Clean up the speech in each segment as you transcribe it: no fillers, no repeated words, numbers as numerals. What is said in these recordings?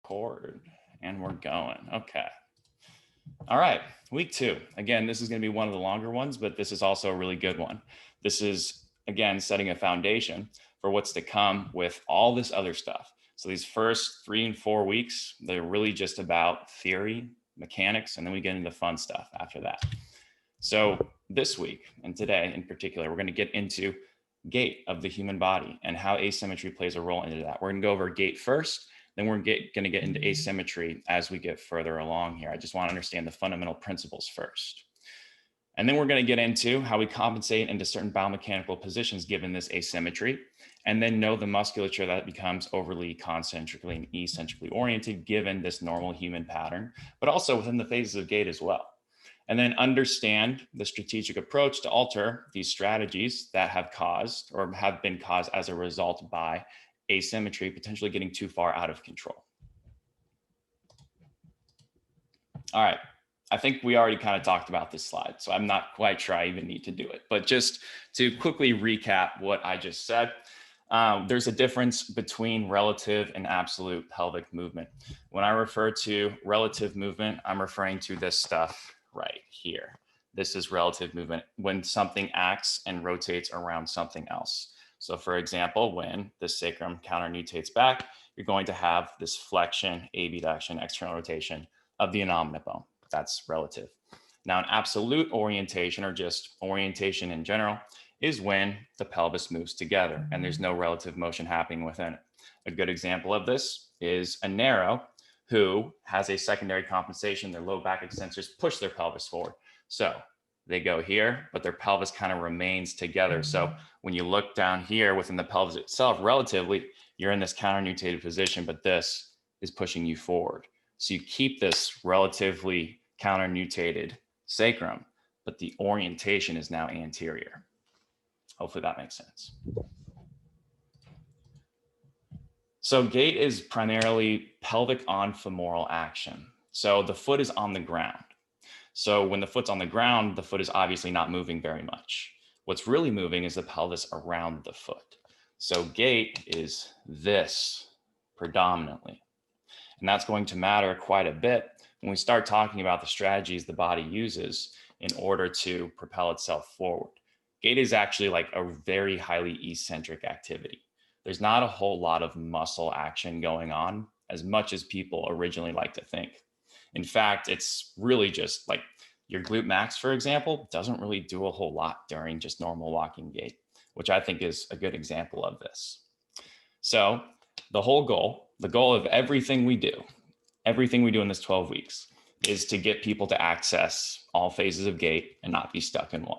record, and we're going. Okay. All right, week 2. Again, this is going to be one of the longer ones, but this is also a really good one. This is, again, setting a foundation for what's to come with all this other stuff. So these first 3 and 4 weeks, they're really just about theory, mechanics, and then we get into the fun stuff after that. So this week and today in particular, we're going to get into gait of the human body and how asymmetry plays a role into that. We're going to go over gait first, then we're going to get into asymmetry as we get further along here. I just want to understand the fundamental principles first. And then we're going to get into how we compensate into certain biomechanical positions given this asymmetry, and then know the musculature that becomes overly concentrically and eccentrically oriented given this normal human pattern, but also within the phases of gait as well. And then understand the strategic approach to alter these strategies that have caused or have been caused as a result by asymmetry potentially getting too far out of control. All right, I think we already kind of talked about this slide, so I'm not quite sure I even need to do it. But just to quickly recap what I just said, there's a difference between relative and absolute pelvic movement. When I refer to relative movement, I'm referring to this stuff right here. This is relative movement when something acts and rotates around something else. So for example, when the sacrum counternutates back, you're going to have this flexion, abduction, external rotation of the innominate bone. That's relative. Now, an absolute orientation, or just orientation in general, is when the pelvis moves together and there's no relative motion happening within it. A good example of this is a narrow who has a secondary compensation. Their low back extensors push their pelvis forward. So they go here, but their pelvis kind of remains together. So when you look down here within the pelvis itself, relatively, you're in this counternutated position, but this is pushing you forward. So you keep this relatively counternutated sacrum, but the orientation is now anterior. Hopefully that makes sense. So gait is primarily pelvic on femoral action. So the foot is on the ground. So when the foot's on the ground, the foot is obviously not moving very much. What's really moving is the pelvis around the foot. So gait is this predominantly. And that's going to matter quite a bit when we start talking about the strategies the body uses in order to propel itself forward. Gait is actually like a very highly eccentric activity. There's not a whole lot of muscle action going on as much as people originally like to think. In fact, it's really just like your glute max, for example, doesn't really do a whole lot during just normal walking gait, which I think is a good example of this. So the goal of everything we do in this 12 weeks is to get people to access all phases of gait and not be stuck in one.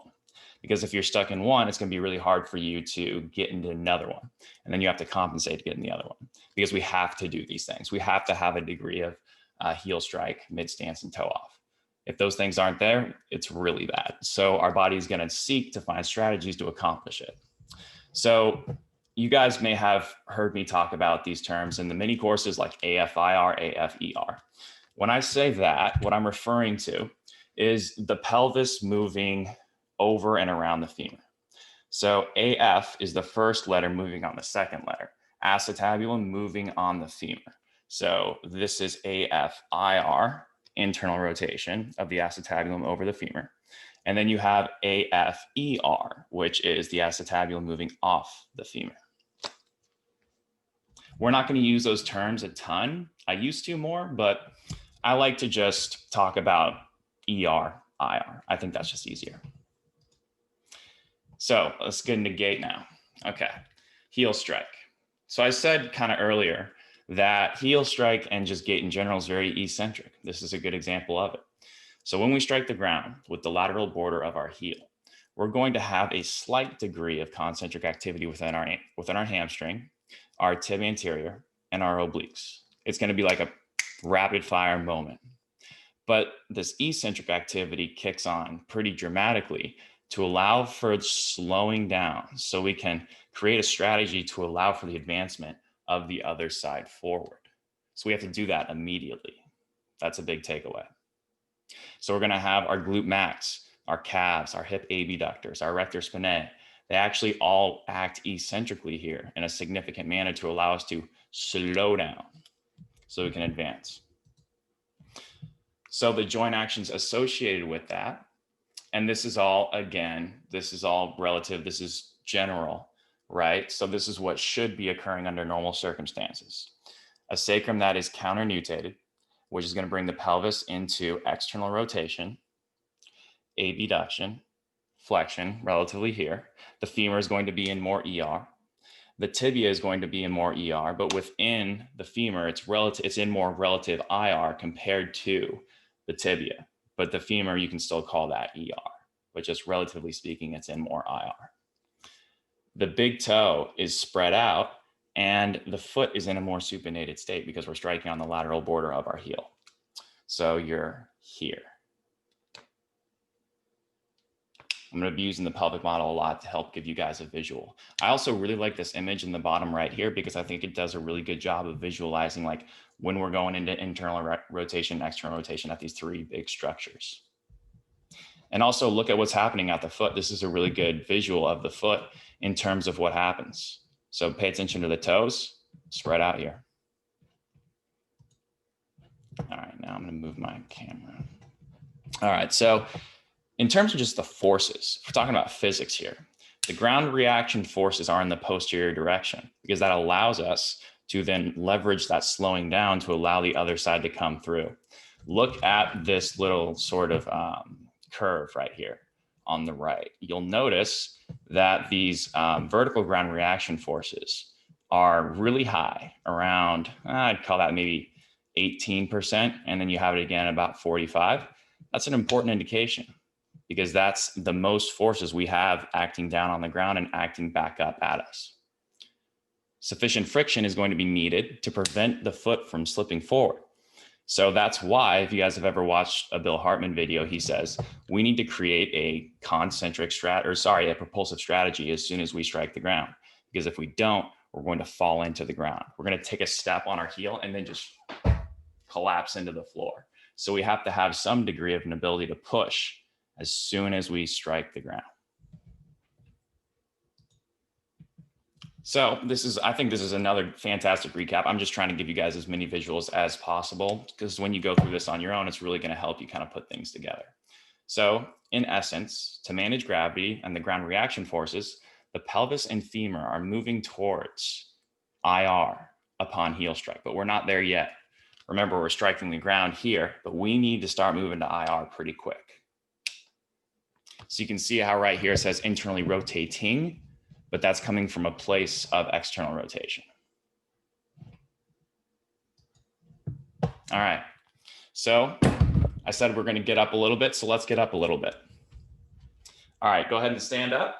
Because if you're stuck in one, it's going to be really hard for you to get into another one. And then you have to compensate to get in the other one, because we have to do these things. We have to have a degree of heel strike, mid stance, and toe off. If those things aren't there, it's really bad. So our body is going to seek to find strategies to accomplish it. So you guys may have heard me talk about these terms in the mini courses like AFIR, AFER. When I say that, what I'm referring to is the pelvis moving over and around the femur. So AF is the first letter moving on the second letter. Acetabulum moving on the femur. So this is AFIR, internal rotation of the acetabulum over the femur. And then you have AFER, which is the acetabulum moving off the femur. We're not going to use those terms a ton. I used to more, but I like to just talk about ER, IR. I think that's just easier. So let's get into gait now. Okay, heel strike. So I said kind of earlier that heel strike and just gait in general is very eccentric. This is a good example of it. So when we strike the ground with the lateral border of our heel, we're going to have a slight degree of concentric activity within our hamstring, our tibia anterior, and our obliques. It's going to be like a rapid fire moment. But this eccentric activity kicks on pretty dramatically to allow for slowing down, so we can create a strategy to allow for the advancement of the other side forward. So we have to do that immediately. That's a big takeaway. So we're going to have our glute max, our calves, our hip abductors, our rector spinae. They actually all act eccentrically here in a significant manner to allow us to slow down. so we can advance. So the joint actions associated with that, and this is all, again, this is all relative, this is general, right? So this is what should be occurring under normal circumstances. A sacrum that is counternutated, which is going to bring the pelvis into external rotation, abduction, flexion, relatively here. The femur is going to be in more ER. The tibia is going to be in more ER, but within the femur, it's in more relative IR compared to the tibia. But the femur, you can still call that ER, but just relatively speaking, it's in more IR. The big toe is spread out, and the foot is in a more supinated state because we're striking on the lateral border of our heel. So you're here. I'm going to be using the pelvic model a lot to help give you guys a visual. I also really like this image in the bottom right here because I think it does a really good job of visualizing like when we're going into internal rotation, external rotation at these three big structures. And also look at what's happening at the foot. This is a really good visual of the foot in terms of what happens. So pay attention to the toes, spread out here. All right, now I'm going to move my camera. All right, so in terms of just the forces, we're talking about physics here. The ground reaction forces are in the posterior direction because that allows us to then leverage that slowing down to allow the other side to come through. Look at this little sort of curve right here on the right. You'll notice that these vertical ground reaction forces are really high, around, I'd call that maybe 18%, and then you have it again about 45. That's an important indication, because that's the most forces we have acting down on the ground and acting back up at us. Sufficient friction is going to be needed to prevent the foot from slipping forward. So that's why, if you guys have ever watched a Bill Hartman video, he says, we need to create a a propulsive strategy as soon as we strike the ground. Because if we don't, we're going to fall into the ground. We're going to take a step on our heel and then just collapse into the floor. So we have to have some degree of an ability to push as soon as we strike the ground. So I think this is another fantastic recap. I'm just trying to give you guys as many visuals as possible, because when you go through this on your own, it's really going to help you kind of put things together. So in essence, to manage gravity and the ground reaction forces, the pelvis and femur are moving towards IR upon heel strike, but we're not there yet. Remember, we're striking the ground here, but we need to start moving to IR pretty quick. So you can see how right here it says internally rotating, but that's coming from a place of external rotation. All right, so I said we're going to get up a little bit, so let's get up a little bit. All right, go ahead and stand up.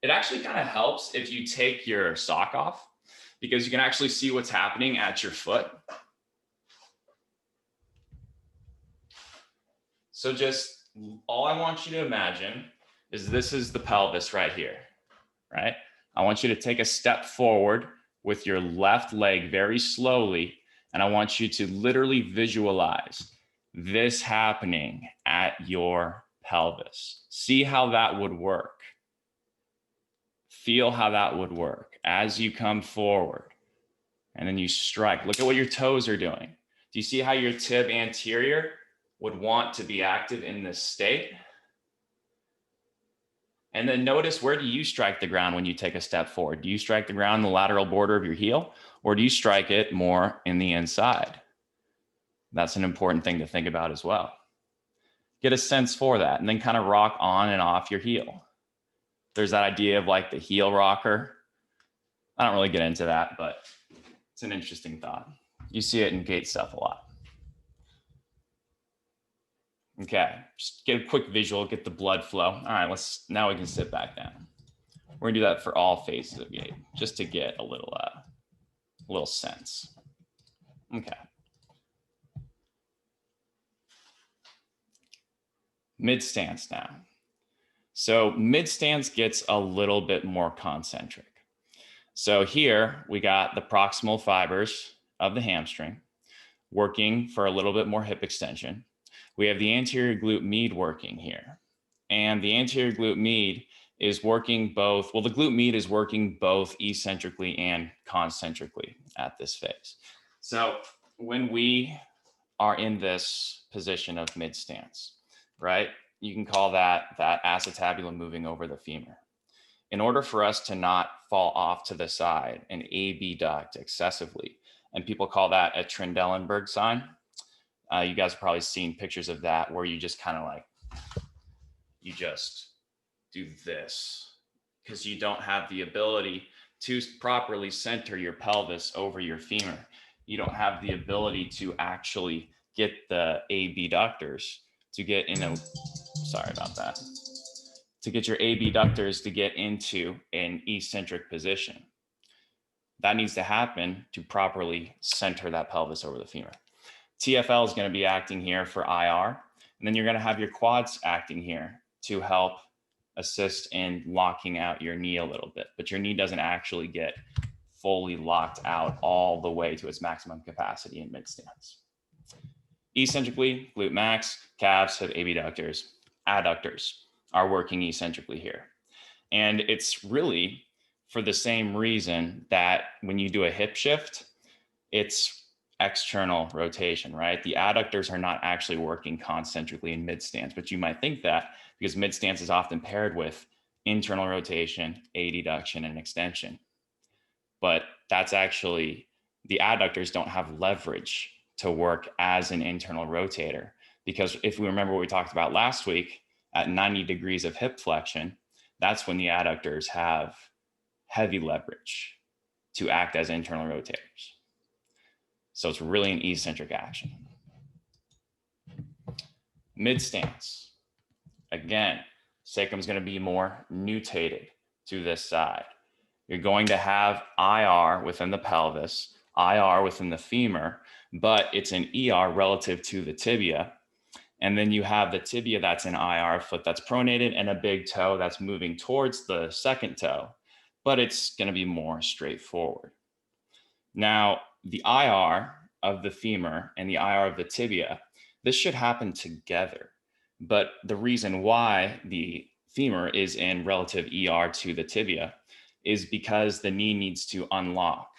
It actually kind of helps if you take your sock off, because you can actually see what's happening at your foot. So just all I want you to imagine is this is the pelvis right here, right? I want you to take a step forward with your left leg very slowly, and I want you to literally visualize this happening at your pelvis. See how that would work. Feel how that would work as you come forward, and then you strike. Look at what your toes are doing. Do you see how your tib anterior would want to be active in this state? And then notice, where do you strike the ground when you take a step forward? Do you strike the ground in the lateral border of your heel, or do you strike it more in the inside? That's an important thing to think about as well. Get a sense for that, and then kind of rock on and off your heel. There's that idea of like the heel rocker. I don't really get into that, but it's an interesting thought. You see it in Gait stuff a lot. Okay, just get a quick visual, get the blood flow. All right, now we can sit back down. We're gonna do that for all phases of Gait, just to get a little sense. Okay. Mid stance now. So mid stance gets a little bit more concentric. So here we got the proximal fibers of the hamstring working for a little bit more hip extension. We have the anterior glute med working here. And the anterior glute med is working both, well, the glute med is working both eccentrically and concentrically at this phase. So when we are in this position of mid stance, right? You can call that acetabulum moving over the femur. In order for us to not fall off to the side and abduct excessively, and people call that a Trendelenburg sign. You guys have probably seen pictures of that where you just kind of like, you just do this because you don't have the ability to properly center your pelvis over your femur. You don't have the ability to actually get the abductors to get in a, sorry about that, to get your abductors to get into an eccentric position. That needs to happen to properly center that pelvis over the femur. TFL is going to be acting here for IR, and then you're going to have your quads acting here to help assist in locking out your knee a little bit, but your knee doesn't actually get fully locked out all the way to its maximum capacity in mid stance. Eccentrically, glute max, calves, hip abductors, adductors are working eccentrically here. And it's really for the same reason that when you do a hip shift, it's external rotation, right? The adductors are not actually working concentrically in mid stance, but you might think that because mid stance is often paired with internal rotation, adduction, and extension. But that's actually, the adductors don't have leverage to work as an internal rotator, because if we remember what we talked about last week, at 90 degrees of hip flexion, that's when the adductors have heavy leverage to act as internal rotators. So it's really an eccentric action. Mid stance. Again, sacrum is going to be more nutated to this side. You're going to have IR within the pelvis, IR within the femur, but it's an ER relative to the tibia. And then you have the tibia that's in IR, foot that's pronated, and a big toe that's moving towards the second toe, but it's going to be more straightforward. Now, the IR of the femur and the IR of the tibia, this should happen together. But the reason why the femur is in relative ER to the tibia is because the knee needs to unlock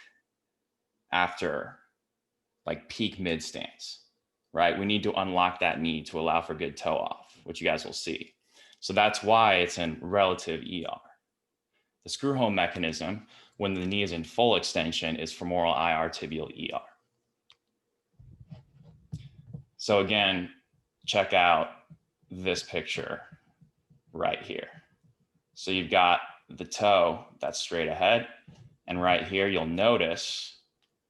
after like peak mid stance, right? We need to unlock that knee to allow for good toe off, which you guys will see. So that's why it's in relative ER. The screw home mechanism when the knee is in full extension is femoral IR, tibial ER. So again, check out this picture right here. So you've got the toe that's straight ahead, and right here you'll notice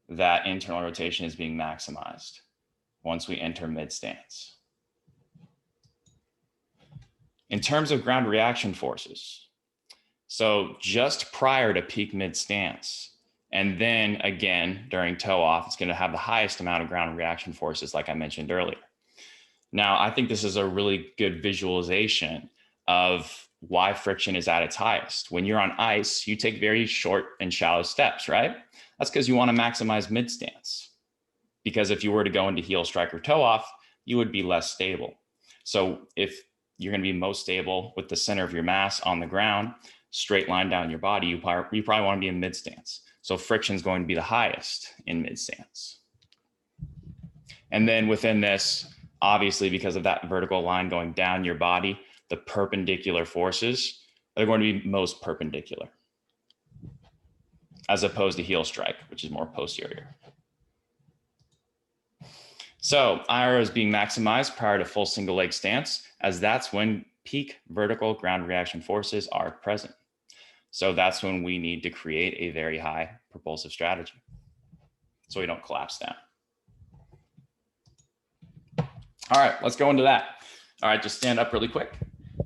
that internal rotation is being maximized once we enter mid stance. In terms of ground reaction forces, so just prior to peak mid stance, and then again during toe off, it's going to have the highest amount of ground reaction forces, like I mentioned earlier. Now, I think this is a really good visualization of why friction is at its highest. When you're on ice, you take very short and shallow steps, right? That's because you want to maximize mid stance. Because if you were to go into heel strike or toe off, you would be less stable. So if you're going to be most stable with the center of your mass on the ground, straight line down your body, you probably want to be in mid stance. So friction is going to be the highest in mid stance. And then within this, obviously, because of that vertical line going down your body, the perpendicular forces are going to be most perpendicular, as opposed to heel strike, which is more posterior. So IR is being maximized prior to full single leg stance, as that's when peak vertical ground reaction forces are present. So that's when we need to create a very high propulsive strategy so we don't collapse down. All right, let's go into that. All right, just stand up really quick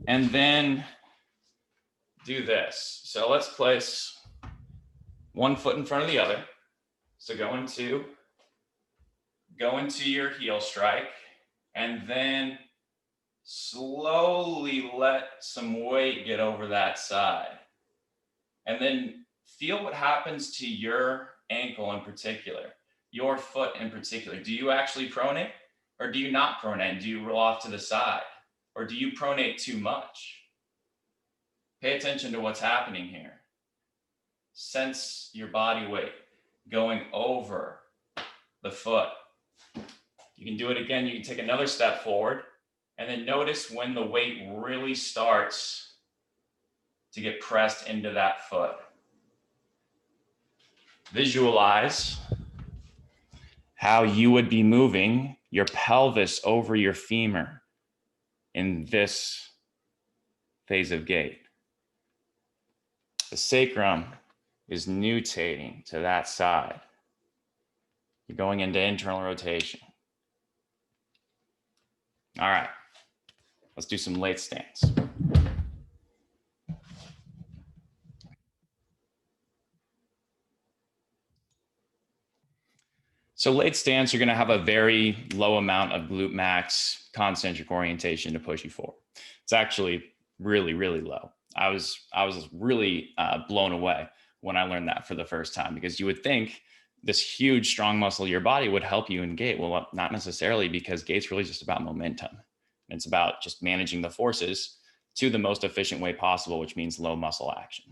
and then do this. So let's place one foot in front of the other. So go into your heel strike and then slowly let some weight get over that side. And then feel what happens to your ankle in particular, your foot in particular. Do you actually pronate or do you not pronate? Do you roll off to the side or do you pronate too much? Pay attention to what's happening here. Sense your body weight going over the foot. You can do it again. You can take another step forward and then notice when the weight really starts to get pressed into that foot. Visualize how you would be moving your pelvis over your femur in this phase of gait. The sacrum is nutating to that side. You're going into internal rotation. All right, let's do some late stance. So late stance, you're going to have a very low amount of glute max concentric orientation to push you forward. It's actually really, really low. I was really blown away when I learned that for the first time, because you would think this huge, strong muscle of your body would help you in gait. Well, not necessarily, because gait's really just about momentum. It's about just managing the forces to the most efficient way possible, which means low muscle action.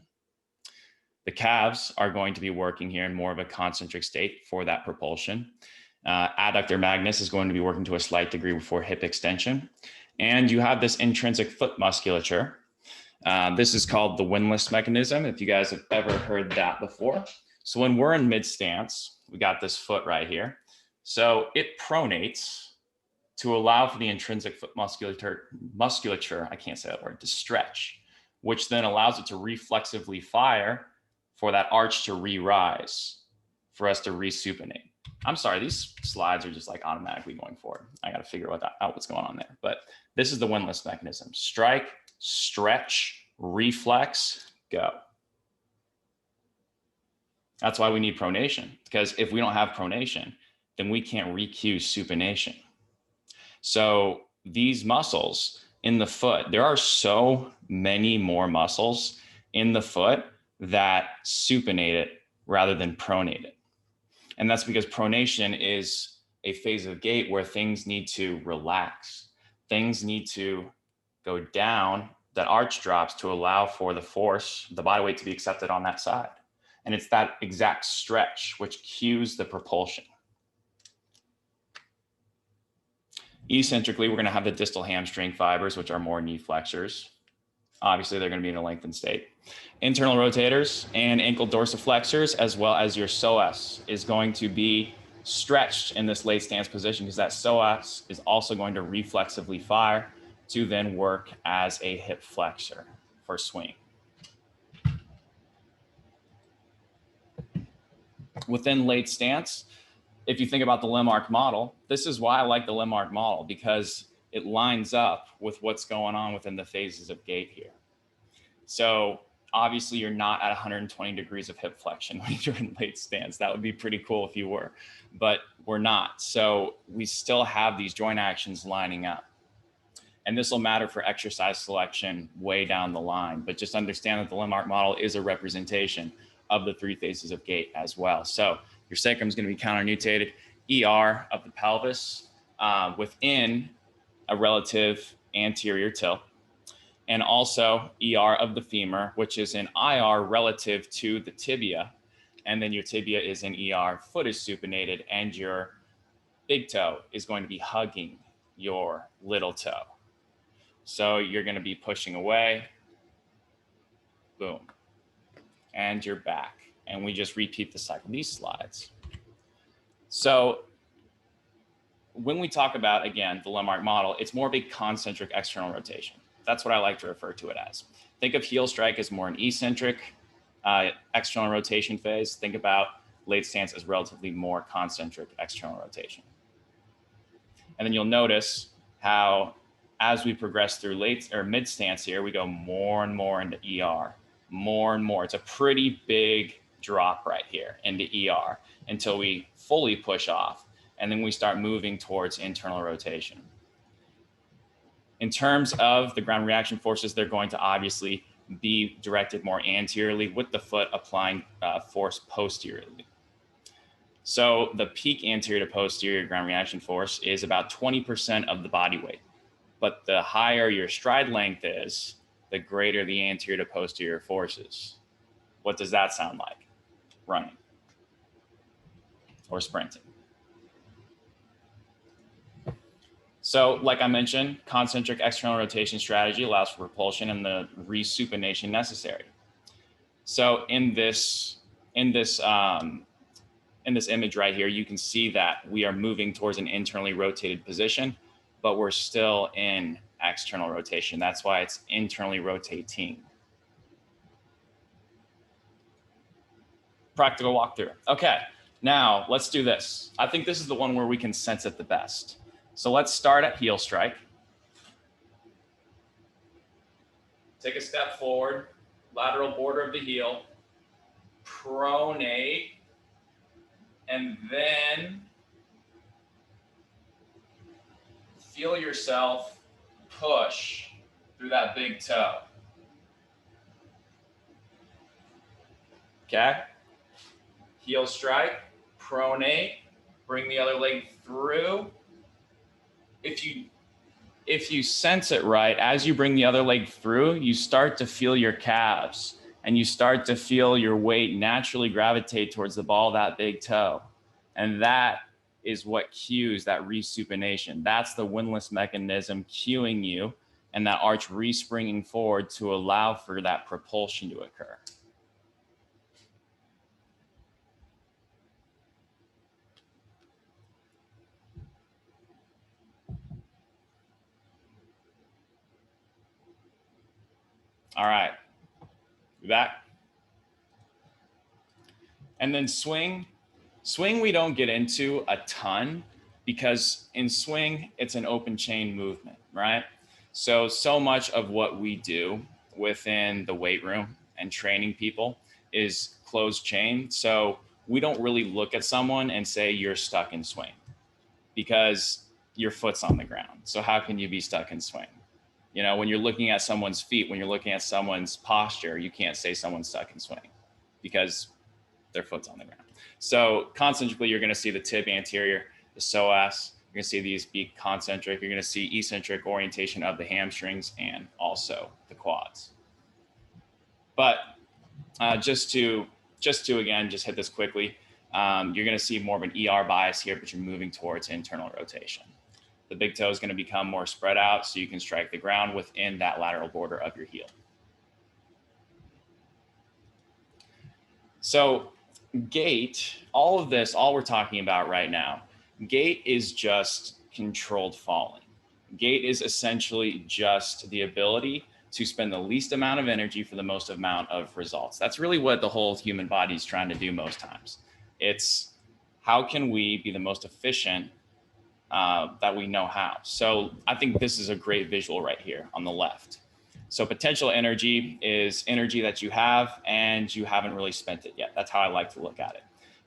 The calves are going to be working here in more of a concentric state for that propulsion. Adductor magnus is going to be working to a slight degree before hip extension. And you have this intrinsic foot musculature. This is called the windlass mechanism, if you guys have ever heard that before. So when we're in mid stance, we got this foot right here. So it pronates to allow for the intrinsic foot musculature, I can't say that word, to stretch, which then allows it to reflexively fire for that arch to re-rise, for us to resupinate. I'm sorry, these slides are just like automatically going forward. I got to figure out what's going on there. But this is the windlass mechanism. Strike, stretch, reflex, go. That's why we need pronation, because if we don't have pronation, then we can't recue supination. So these muscles in the foot, there are so many more muscles in the foot that supinate it rather than pronate it. And that's because pronation is a phase of gait where things need to relax. Things need to go down, that arch drops to allow for the force, the body weight to be accepted on that side. And it's that exact stretch which cues the propulsion. Eccentrically, we're going to have the distal hamstring fibers, which are more knee flexors. Obviously, they're going to be in a lengthened state. Internal rotators and ankle dorsiflexors, as well as your psoas, is going to be stretched in this late stance position, because that psoas is also going to reflexively fire to then work as a hip flexor for swing. Within late stance, if you think about the limb arc model, this is why I like the limb arc model, because it lines up with what's going on within the phases of gait here. So obviously you're not at 120 degrees of hip flexion when you're in late stance. That would be pretty cool if you were, but we're not. So we still have these joint actions lining up. And this will matter for exercise selection way down the line, but just understand that the limb arc model is a representation of the three phases of gait as well. So your sacrum is going to be counter-nutated, ER of the pelvis within a relative anterior tilt, and also ER of the femur, which is an IR relative to the tibia. And then your tibia is in ER, foot is supinated, and your big toe is going to be hugging your little toe. So you're going to be pushing away, boom, and you're back. And we just repeat the cycle, these slides. So when we talk about, again, the limb arc model, it's more of a concentric external rotation. That's what I like to refer to it as. Think of heel strike as more an eccentric external rotation phase. Think about late stance as relatively more concentric external rotation. And then you'll notice how as we progress through late or mid stance here, we go more and more into ER, more and more. It's a pretty big drop right here into ER until we fully push off. And then we start moving towards internal rotation. In terms of the ground reaction forces, they're going to obviously be directed more anteriorly with the foot applying force posteriorly. So the peak anterior to posterior ground reaction force is about 20% of the body weight. But the higher your stride length is, the greater the anterior to posterior forces. What does that sound like? Running or sprinting. So like I mentioned, concentric external rotation strategy allows for propulsion and the resupination necessary. So in this image right here, you can see that we are moving towards an internally rotated position, but we're still in external rotation. That's why it's internally rotating. Practical walkthrough. Okay, now let's do this. I think this is the one where we can sense it the best. So let's start at heel strike. Take a step forward, lateral border of the heel, pronate, and then feel yourself push through that big toe. Okay? Heel strike, pronate, bring the other leg through. If you sense it right, as you bring the other leg through, you start to feel your calves and you start to feel your weight naturally gravitate towards the ball of that big toe. And that is what cues that resupination. That's the windlass mechanism cueing you and that arch respringing forward to allow for that propulsion to occur. All right, you back? And then swing. Swing we don't get into a ton because in swing, it's an open chain movement, right? So much of what we do within the weight room and training people is closed chain. So we don't really look at someone and say you're stuck in swing because your foot's on the ground. So how can you be stuck in swing? You know, when you're looking at someone's feet, when you're looking at someone's posture, you can't say someone's stuck in swing because their foot's on the ground. So concentrically, you're going to see the tib anterior, the psoas. You're going to see these be concentric. You're going to see eccentric orientation of the hamstrings and also the quads. But just to again, just hit this quickly, you're going to see more of an ER bias here, but you're moving towards internal rotation. The big toe is going to become more spread out so you can strike the ground within that lateral border of your heel. So gait, all of this, all we're talking about right now, gait is just controlled falling. Gait is essentially just the ability to spend the least amount of energy for the most amount of results. That's really what the whole human body is trying to do most times. It's how can we be the most efficient that we know how. So I think this is a great visual right here on the left. So potential energy is energy that you have and you haven't really spent it yet. That's how I like to look at it.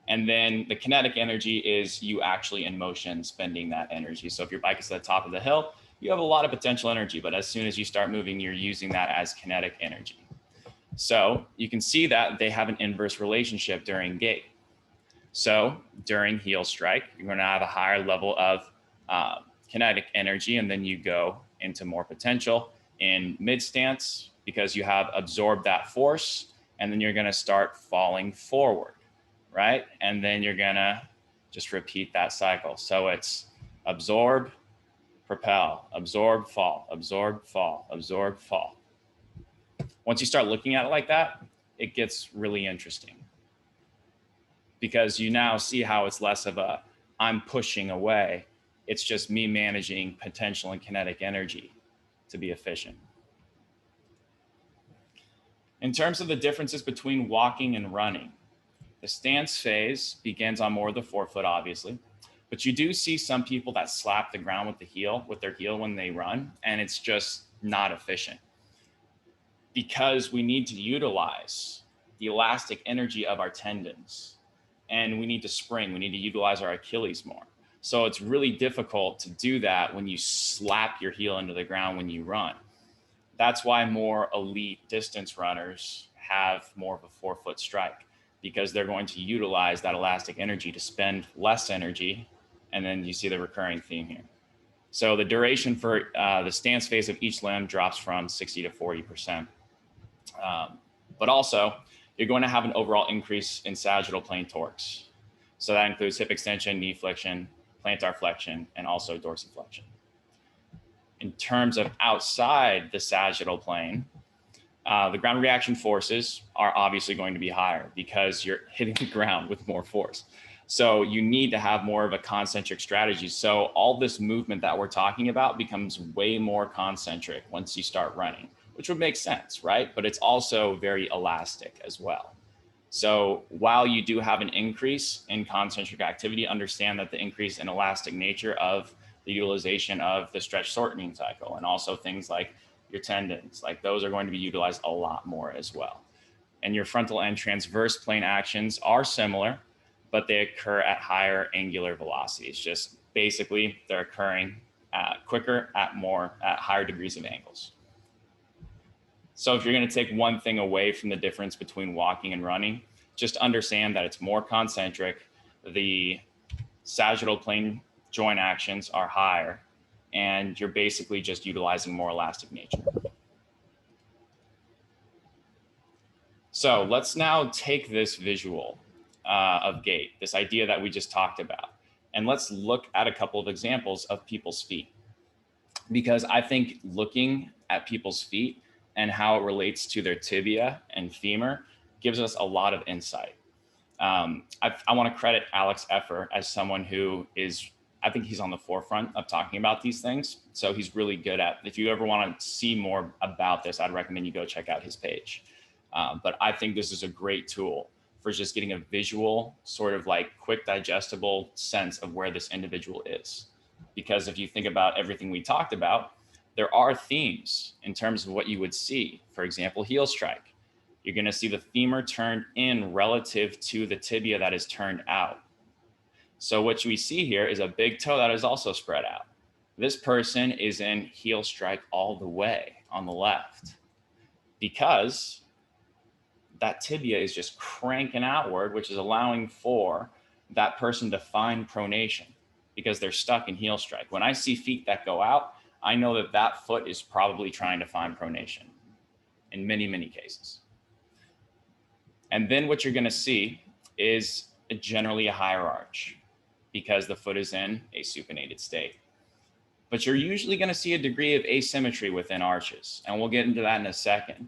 And then the kinetic energy is you actually in motion spending that energy. So if your bike is at the top of the hill, you have a lot of potential energy, but as soon as you start moving, you're using that as kinetic energy. So you can see that they have an inverse relationship during gait. So during heel strike, you're going to have a higher level of kinetic energy, and then you go into more potential in mid stance because you have absorbed that force, and then you're going to start falling forward, right? And then you're going to just repeat that cycle. So it's absorb, propel, absorb, fall, absorb, fall, absorb, fall. Once you start looking at it like that, it gets really interesting because you now see how it's less of a I'm pushing away. It's just me managing potential and kinetic energy to be efficient. In terms of the differences between walking and running, the stance phase begins on more of the forefoot, obviously, but you do see some people that slap the ground with their heel when they run, and it's just not efficient because we need to utilize the elastic energy of our tendons, and we need to spring. We need to utilize our Achilles more. So it's really difficult to do that when you slap your heel into the ground when you run. That's why more elite distance runners have more of a forefoot strike because they're going to utilize that elastic energy to spend less energy. And then you see the recurring theme here. So the duration for the stance phase of each limb drops from 60 to 40%. But also, you're going to have an overall increase in sagittal plane torques. So that includes hip extension, knee flexion, plantar flexion, and also dorsiflexion. In terms of outside the sagittal plane, the ground reaction forces are obviously going to be higher because you're hitting the ground with more force. So you need to have more of a concentric strategy. So all this movement that we're talking about becomes way more concentric once you start running, which would make sense, right? But it's also very elastic as well. So while you do have an increase in concentric activity, understand that the increase in elastic nature of the utilization of the stretch shortening cycle and also things like your tendons, like those are going to be utilized a lot more as well. And your frontal and transverse plane actions are similar, but they occur at higher angular velocities. Just basically, they're occurring quicker at higher degrees of angles. So if you're going to take one thing away from the difference between walking and running, just understand that it's more concentric. The sagittal plane joint actions are higher, and you're basically just utilizing more elastic nature. So let's now take this visual of gait, this idea that we just talked about, and let's look at a couple of examples of people's feet. Because I think looking at people's feet and how it relates to their tibia and femur gives us a lot of insight. I want to credit Alex Effer as someone who is, I think he's on the forefront of talking about these things. So he's really good at, if you ever want to see more about this, I'd recommend you go check out his page. But I think this is a great tool for just getting a visual, sort of like quick digestible sense of where this individual is. Because if you think about everything we talked about, there are themes in terms of what you would see. For example, heel strike. You're going to see the femur turned in relative to the tibia that is turned out. So what we see here is a big toe that is also spread out. This person is in heel strike all the way on the left because that tibia is just cranking outward, which is allowing for that person to find pronation because they're stuck in heel strike. When I see feet that go out, I know that that foot is probably trying to find pronation in many, many cases. And then what you're going to see is generally a higher arch because the foot is in a supinated state. But you're usually going to see a degree of asymmetry within arches, and we'll get into that in a second.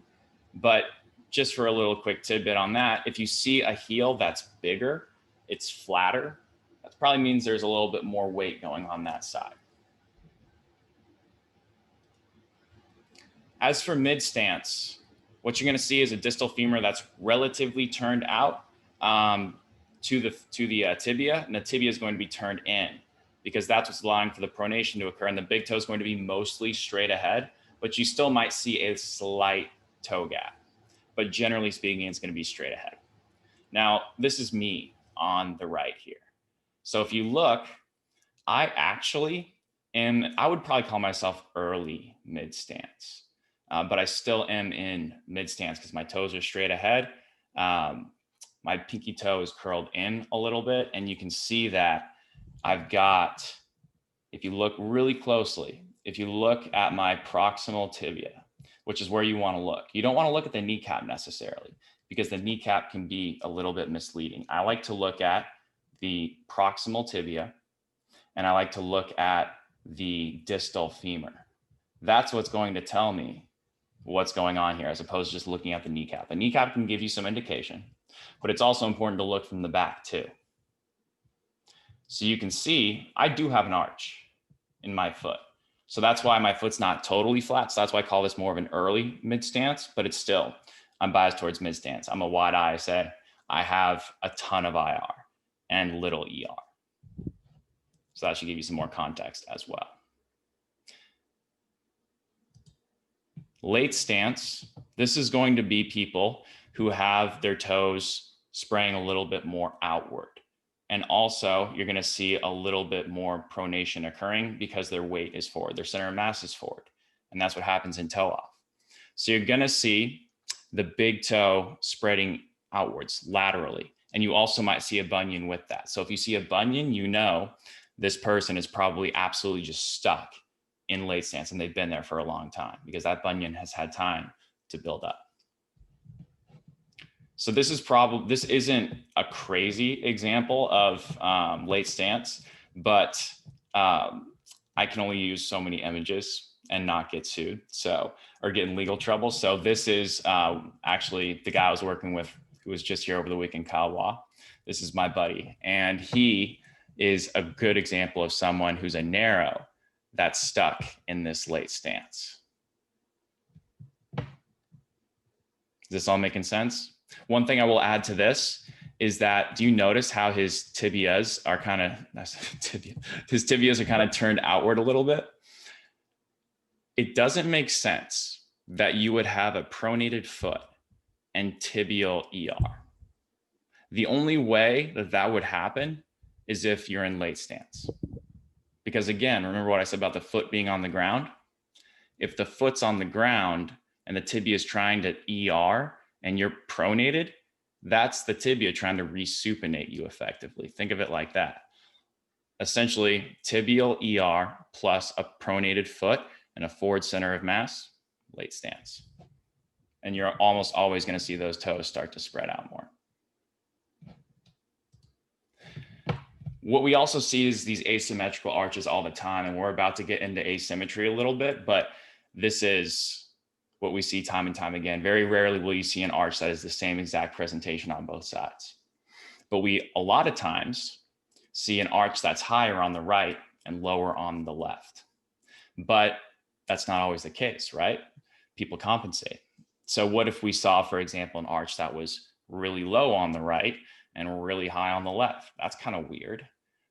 But just for a little quick tidbit on that, if you see a heel that's bigger, it's flatter, that probably means there's a little bit more weight going on that side. As for mid stance, what you're going to see is a distal femur that's relatively turned out to the tibia, and the tibia is going to be turned in because that's what's allowing for the pronation to occur. And the big toe is going to be mostly straight ahead, but you still might see a slight toe gap. But generally speaking, it's going to be straight ahead. Now, this is me on the right here. So if you look, I would probably call myself early mid stance. But I still am in mid stance because my toes are straight ahead. My pinky toe is curled in a little bit, and you can see that I've got, if you look really closely, if you look at my proximal tibia, which is where you want to look. You don't want to look at the kneecap necessarily because the kneecap can be a little bit misleading. I like to look at the proximal tibia, and I like to look at the distal femur. That's what's going to tell me what's going on here, as opposed to just looking at the kneecap. The kneecap can give you some indication, but it's also important to look from the back too. So you can see I do have an arch in my foot. So that's why my foot's not totally flat. So that's why I call this more of an early mid stance, but it's still, I'm biased towards mid stance. I'm a wide eye. I say I have a ton of IR and little ER. So that should give you some more context as well. Late stance, this is going to be people who have their toes spraying a little bit more outward. And also, you're going to see a little bit more pronation occurring because their weight is forward. Their center of mass is forward. And that's what happens in toe off. So you're going to see the big toe spreading outwards laterally. And you also might see a bunion with that. So if you see a bunion, you know this person is probably absolutely just stuck in late stance, and they've been there for a long time because that bunion has had time to build up. So this isn't a crazy example of late stance, but I can only use so many images and not get sued, or get in legal trouble. So this is actually the guy I was working with who was just here over the weekend, Kyle Waugh. This is my buddy, and he is a good example of someone who's a narrow that's stuck in this late stance. Is this all making sense? One thing I will add to this is that, do you notice how his tibias are kind of turned outward a little bit? It doesn't make sense that you would have a pronated foot and tibial ER. The only way that that would happen is if you're in late stance. Because again, remember what I said about the foot being on the ground? If the foot's on the ground and the tibia is trying to ER and you're pronated, that's the tibia trying to resupinate you effectively. Think of it like that. Essentially, tibial ER plus a pronated foot and a forward center of mass, late stance. And you're almost always going to see those toes start to spread out more. What we also see is these asymmetrical arches all the time, and we're about to get into asymmetry a little bit, but this is what we see time and time again. Very rarely will you see an arch that is the same exact presentation on both sides. But we, a lot of times, see an arch that's higher on the right and lower on the left. But that's not always the case, right? People compensate. So what if we saw, for example, an arch that was really low on the right and really high on the left? That's kind of weird.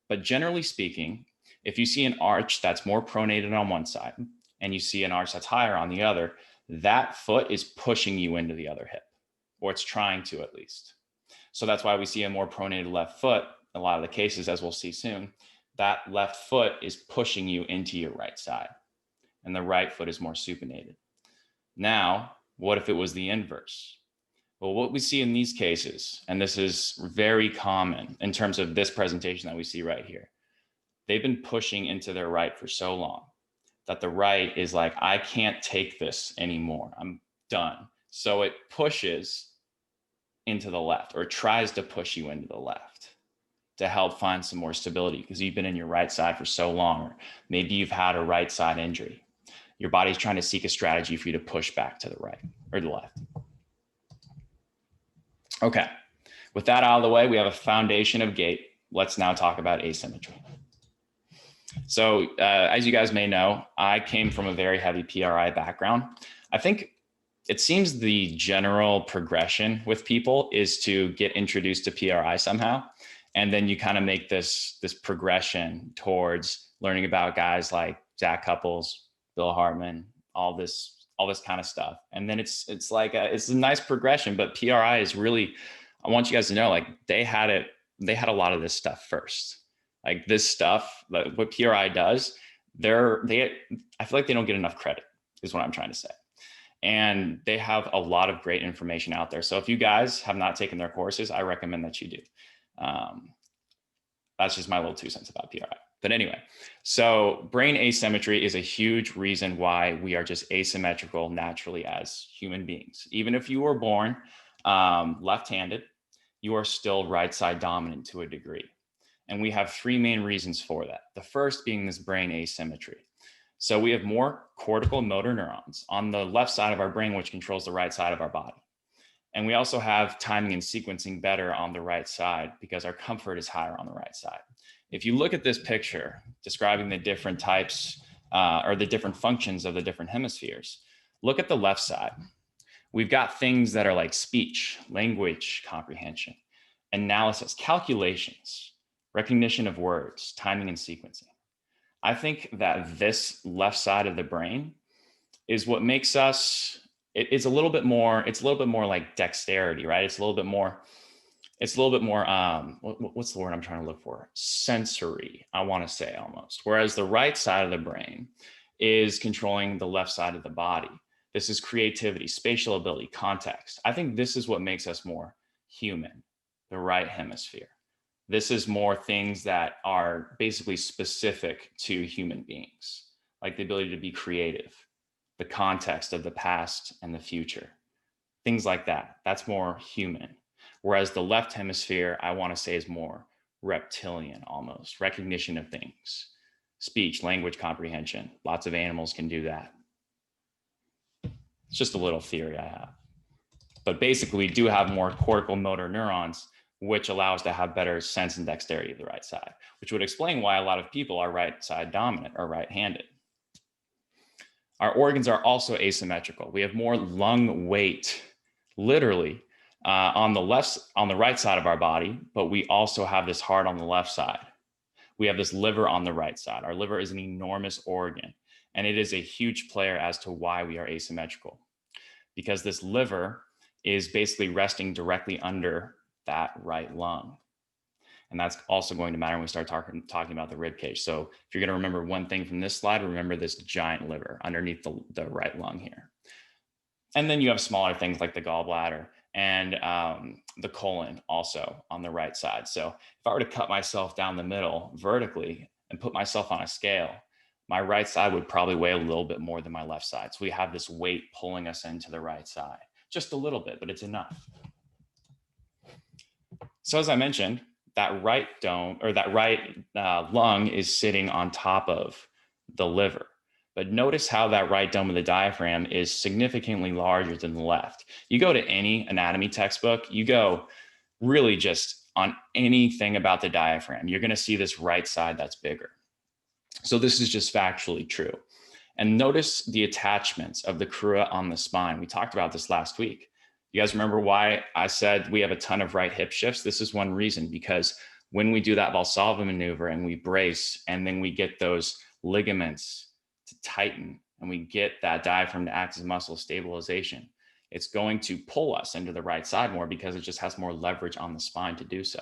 But generally speaking, if you see an arch that's more pronated on one side and you see an arch that's higher on the other, that foot is pushing you into the other hip, or it's trying to at least. So that's why we see a more pronated left foot. In a lot of the cases, as we'll see soon, that left foot is pushing you into your right side, and the right foot is more supinated. Now, what if it was the inverse? Well, what we see in these cases, and this is very common in terms of this presentation that we see right here, they've been pushing into their right for so long that the right is like, I can't take this anymore. I'm done. So it pushes into the left, or tries to push you into the left to help find some more stability because you've been in your right side for so long, or maybe you've had a right side injury. Your body's trying to seek a strategy for you to push back to the right or the left. Okay, with that out of the way, we have a foundation of gait. Let's now talk about asymmetry. So as you guys may know, I came from a very heavy PRI background. I think it seems the general progression with people is to get introduced to PRI somehow. And then you kind of make this progression towards learning about guys like Zach Couples, Bill Hartman, all this kind of stuff. And then it's a nice progression, but PRI is really, I want you guys to know, like they had a lot of this stuff first. Like this stuff, what PRI does, I feel like they don't get enough credit is what I'm trying to say. And they have a lot of great information out there. So if you guys have not taken their courses, I recommend that you do. That's just my little 2 cents about PRI. But anyway, so brain asymmetry is a huge reason why we are just asymmetrical naturally as human beings. Even if you were born left-handed, you are still right side dominant to a degree. And we have 3 main reasons for that. The first being this brain asymmetry. So we have more cortical motor neurons on the left side of our brain, which controls the right side of our body. And we also have timing and sequencing better on the right side because our comfort is higher on the right side. If you look at this picture describing the different types or the different functions of the different hemispheres, look at the left side. We've got things that are like speech, language comprehension, analysis, calculations, recognition of words, timing and sequencing. I think that this left side of the brain is what makes us, it's a little bit more like dexterity, right? It's a little bit more, what's the word I'm trying to look for? Sensory, I want to say almost. Whereas the right side of the brain is controlling the left side of the body. This is creativity, spatial ability, context. I think this is what makes us more human, the right hemisphere. This is more things that are basically specific to human beings, like the ability to be creative, the context of the past and the future, things like that. That's more human. Whereas the left hemisphere, I want to say, is more reptilian, almost recognition of things, speech, language comprehension. Lots of animals can do that. It's just a little theory I have. But basically, we do have more cortical motor neurons, which allow us to have better sense and dexterity of the right side, which would explain why a lot of people are right side dominant or right-handed. Our organs are also asymmetrical. We have more lung weight, literally, on the right side of our body, but we also have this heart on the left side. We have this liver on the right side. Our liver is an enormous organ, and it is a huge player as to why we are asymmetrical, because this liver is basically resting directly under that right lung. And that's also going to matter when we start talking about the rib cage. So if you're going to remember one thing from this slide, remember this giant liver underneath the right lung here. And then you have smaller things like the gallbladder and the colon also on the right side. So if I were to cut myself down the middle vertically and put myself on a scale, my right side would probably weigh a little bit more than my left side. So we have this weight pulling us into the right side, just a little bit, but it's enough. So as I mentioned, that right dome or that right lung is sitting on top of the liver. But notice how that right dome of the diaphragm is significantly larger than the left. You go to any anatomy textbook, you go really just on anything about the diaphragm, you're going to see this right side that's bigger. So this is just factually true. And notice the attachments of the crura on the spine. We talked about this last week. You guys remember why I said we have a ton of right hip shifts? This is one reason, because when we do that Valsalva maneuver and we brace, and then we get those ligaments to tighten, and we get that diaphragm to act as muscle stabilization, it's going to pull us into the right side more because it just has more leverage on the spine to do so.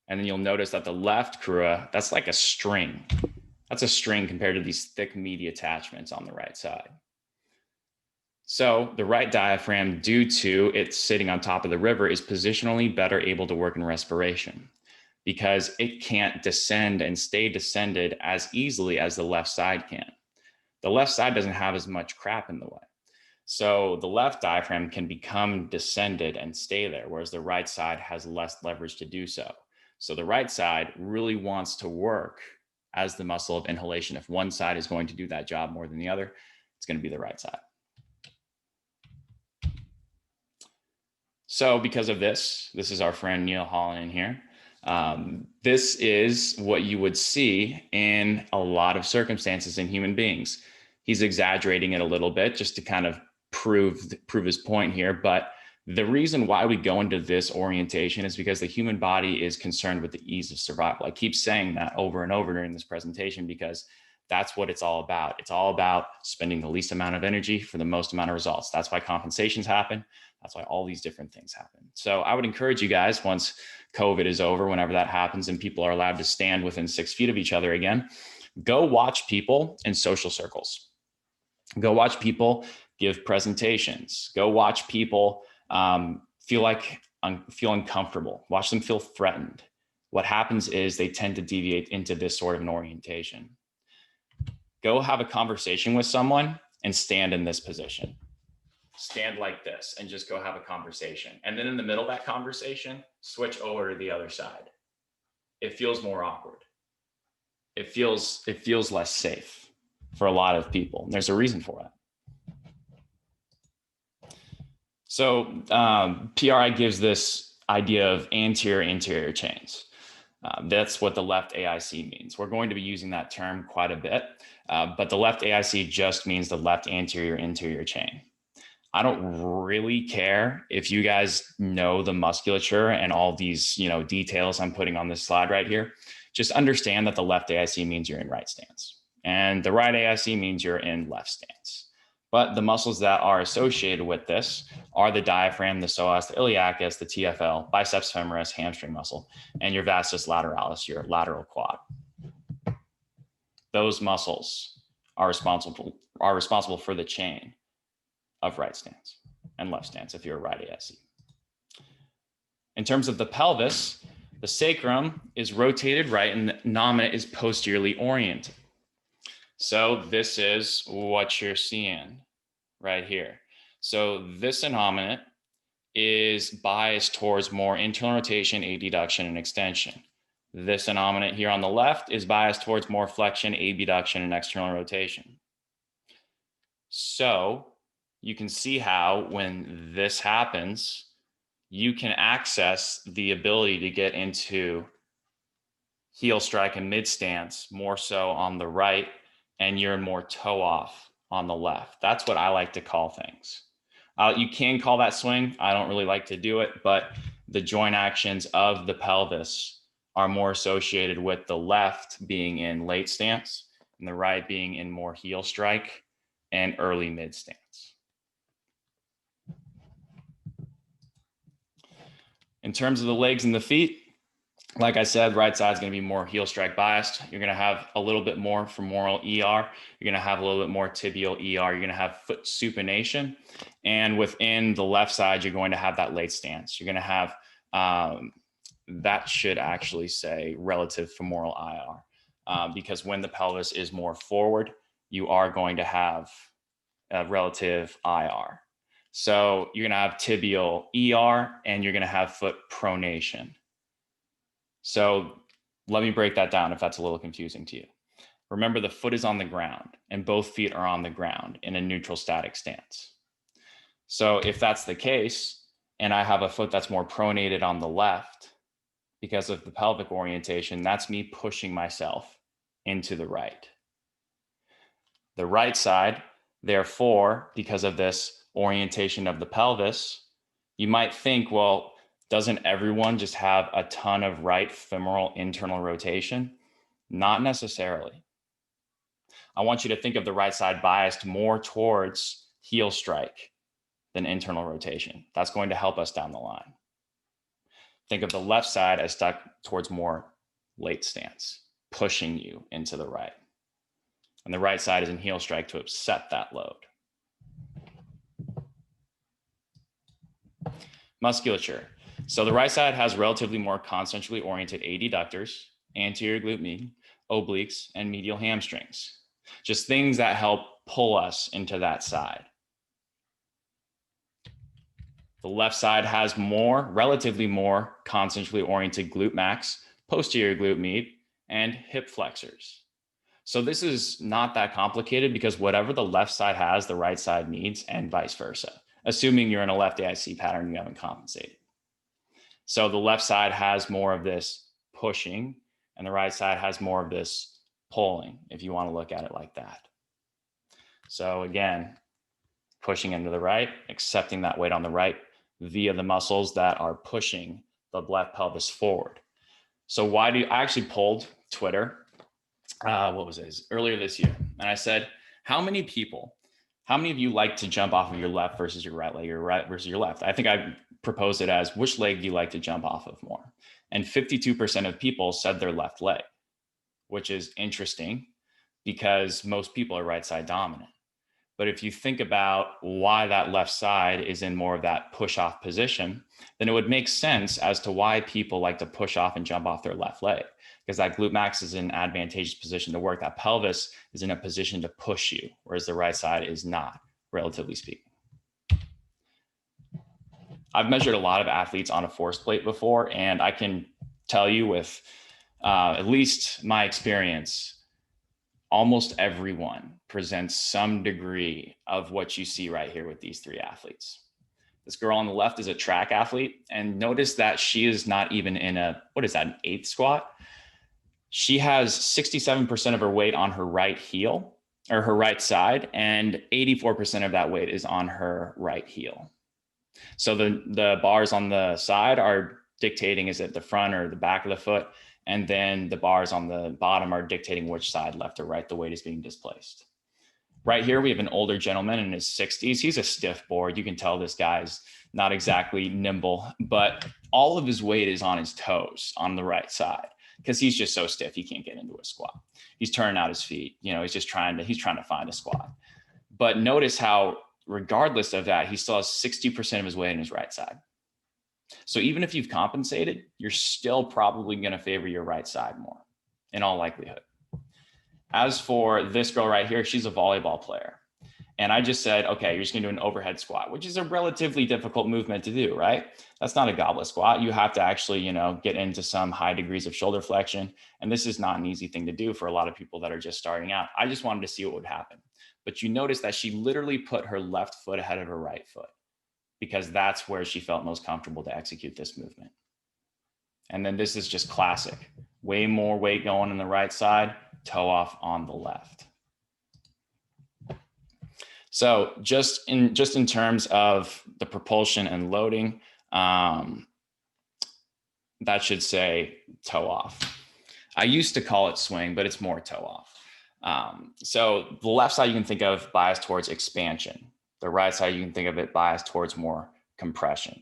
And then you'll notice that the left crura, that's like a string. That's a string compared to these thick, meaty attachments on the right side. So the right diaphragm, due to it sitting on top of the river, is positionally better able to work in respiration because it can't descend and stay descended as easily as the left side can. The left side doesn't have as much crap in the way. So the left diaphragm can become descended and stay there, whereas the right side has less leverage to do so. So the right side really wants to work as the muscle of inhalation. If one side is going to do that job more than the other, it's going to be the right side. So because of this is our friend Neil Holland in here. This is what you would see in a lot of circumstances in human beings. He's exaggerating it a little bit just to kind of prove his point here. But the reason why we go into this orientation is because the human body is concerned with the ease of survival. I keep saying that over and over during this presentation because that's what it's all about. It's all about spending the least amount of energy for the most amount of results. That's why compensations happen. That's why all these different things happen. So I would encourage you guys, once COVID is over, whenever that happens and people are allowed to stand within 6 feet of each other again, go watch people in social circles. Go watch people give presentations. Go watch people feel uncomfortable. Watch them feel threatened. What happens is they tend to deviate into this sort of an orientation. Go have a conversation with someone and stand in this position. Stand like this and just go have a conversation. And then in the middle of that conversation, switch over to the other side. It feels more awkward. It feels less safe for a lot of people. And there's a reason for that. So PRI gives this idea of anterior chains. That's what the left AIC means. We're going to be using that term quite a bit, but the left AIC just means the left anterior chain. I don't really care if you guys know the musculature and all these, details I'm putting on this slide right here. Just understand that the left AIC means you're in right stance and the right AIC means you're in left stance. But the muscles that are associated with this are the diaphragm, the psoas, the iliacus, the TFL, biceps femoris, hamstring muscle, and your vastus lateralis, your lateral quad. Those muscles are responsible for the chain of right stance and left stance if you're a right AIC. In terms of the pelvis, The sacrum is rotated right and the nominate is posteriorly oriented. So this is what you're seeing right here. So this innominate is biased towards more internal rotation, adduction, and extension. This innominate here on the left is biased towards more flexion, abduction, and external rotation. So you can see how when this happens, you can access the ability to get into heel strike and mid stance more so on the right, and you're more toe off on the left. That's what I like to call things. You can call that swing. I don't really like to do it, but the joint actions of the pelvis are more associated with the left being in late stance and the right being in more heel strike and early mid stance. In terms of the legs and the feet, like I said, right side is going to be more heel strike biased. You're going to have a little bit more femoral ER. You're going to have a little bit more tibial ER. You're going to have foot supination. And within the left side, you're going to have that late stance. You're going to have, that should actually say relative femoral IR. Because when the pelvis is more forward, you are going to have a relative IR. So you're going to have tibial ER and you're going to have foot pronation. So let me break that down if that's a little confusing to you. Remember, the foot is on the ground and both feet are on the ground in a neutral static stance. So if that's the case, and I have a foot that's more pronated on the left because of the pelvic orientation, that's me pushing myself into the right. The right side, therefore, because of this orientation of the pelvis, you might think, well, doesn't everyone just have a ton of right femoral internal rotation? Not necessarily. I want you to think of the right side biased more towards heel strike than internal rotation. That's going to help us down the line. Think of the left side as stuck towards more late stance, pushing you into the right. And the right side is in heel strike to upset that load. Musculature. So the right side has relatively more concentrically oriented adductors, anterior glute med, obliques, and medial hamstrings. Just things that help pull us into that side. The left side has more, relatively more concentrically oriented glute max, posterior glute med, and hip flexors. So this is not that complicated because whatever the left side has, the right side needs, and vice versa, assuming you're in a left AIC pattern you haven't compensated. So the left side has more of this pushing and the right side has more of this pulling, if you want to look at it like that. So again, pushing into the right, accepting that weight on the right via the muscles that are pushing the left pelvis forward. So why do you, I actually polled Twitter, what was it, earlier this year. And I said, how many of you like to jump off of your left versus your right leg, or right versus your left? I think I proposed it as, which leg do you like to jump off of more? And 52% of people said their left leg, which is interesting because most people are right side dominant. But if you think about why that left side is in more of that push off position, then it would make sense as to why people like to push off and jump off their left leg, because that glute max is in an advantageous position to work. That pelvis is in a position to push you, whereas the right side is not, relatively speaking. I've measured a lot of athletes on a force plate before, and I can tell you with at least my experience, almost everyone presents some degree of what you see right here with these three athletes. This girl on the left is a track athlete, and notice that she is not even in a, what is that, an 8th squat? She has 67% of her weight on her right heel, or her right side, and 84% of that weight is on her right heel. So the bars on the side are dictating, is it the front or the back of the foot? And then the bars on the bottom are dictating which side, left or right, the weight is being displaced. Right here, we have an older gentleman in his 60s. He's a stiff board. You can tell this guy's not exactly nimble, but all of his weight is on his toes on the right side because he's just so stiff, he can't get into a squat. He's turning out his feet. You know, he's trying to find a squat. But notice how, regardless of that, he still has 60% of his weight on his right side. So even if you've compensated, you're still probably going to favor your right side more in all likelihood. As for this girl right here, she's a volleyball player. And I just said, okay, you're just going to do an overhead squat, which is a relatively difficult movement to do, right? That's not a goblet squat. You have to actually, get into some high degrees of shoulder flexion. And this is not an easy thing to do for a lot of people that are just starting out. I just wanted to see what would happen. But you notice that she literally put her left foot ahead of her right foot because that's where she felt most comfortable to execute this movement. And then this is just classic. Way more weight going on the right side, toe off on the left. So just in terms of the propulsion and loading, that should say toe off. I used to call it swing, but it's more toe off. So the left side you can think of biased towards expansion. The right side you can think of it biased towards more compression.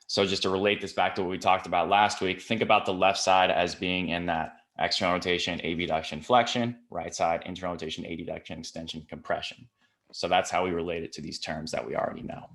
So just to relate this back to what we talked about last week, think about the left side as being in that external rotation, abduction, flexion, right side, internal rotation, adduction, extension, compression. So that's how we relate it to these terms that we already know.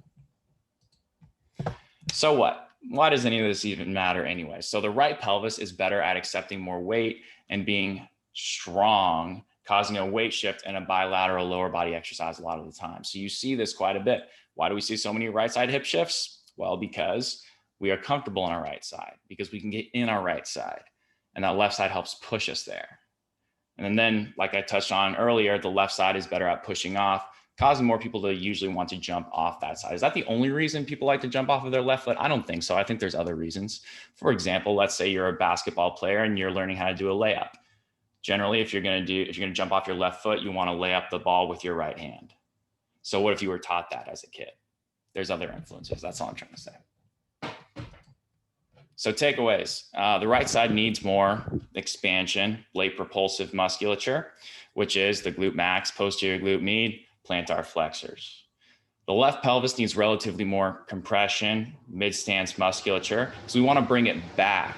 So what? Why does any of this even matter anyway? So the right pelvis is better at accepting more weight and being strong, causing a weight shift and a bilateral lower body exercise a lot of the time. So you see this quite a bit. Why do we see so many right side hip shifts? Well, because we are comfortable on our right side, because we can get in our right side, and that left side helps push us there. And then, like I touched on earlier, the left side is better at pushing off, causing more people to usually want to jump off that side. Is that the only reason people like to jump off of their left foot? I don't think so. I think there's other reasons. For example, let's say you're a basketball player and you're learning how to do a layup. Generally, if you're going to jump off your left foot, you want to lay up the ball with your right hand. So what if you were taught that as a kid? There's other influences. That's all I'm trying to say. So takeaways, the right side needs more expansion, late propulsive musculature, which is the glute max, posterior glute med, plantar flexors. The left pelvis needs relatively more compression, mid-stance musculature, because we want to bring it back,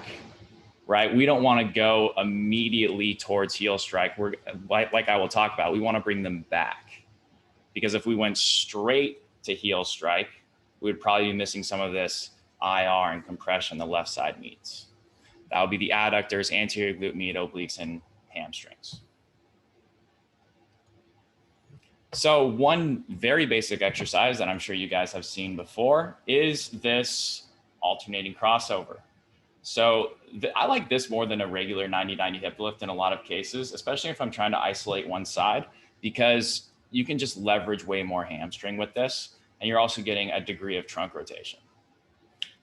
right? We don't want to go immediately towards heel strike. We're like I will talk about, we want to bring them back, because if we went straight to heel strike, we would probably be missing some of this IR and compression the left side needs. That would be the adductors, anterior glute med, obliques, and hamstrings. So one very basic exercise that I'm sure you guys have seen before is this alternating crossover. So I like this more than a regular 90-90 hip lift in a lot of cases, especially if I'm trying to isolate one side, because you can just leverage way more hamstring with this, and you're also getting a degree of trunk rotation.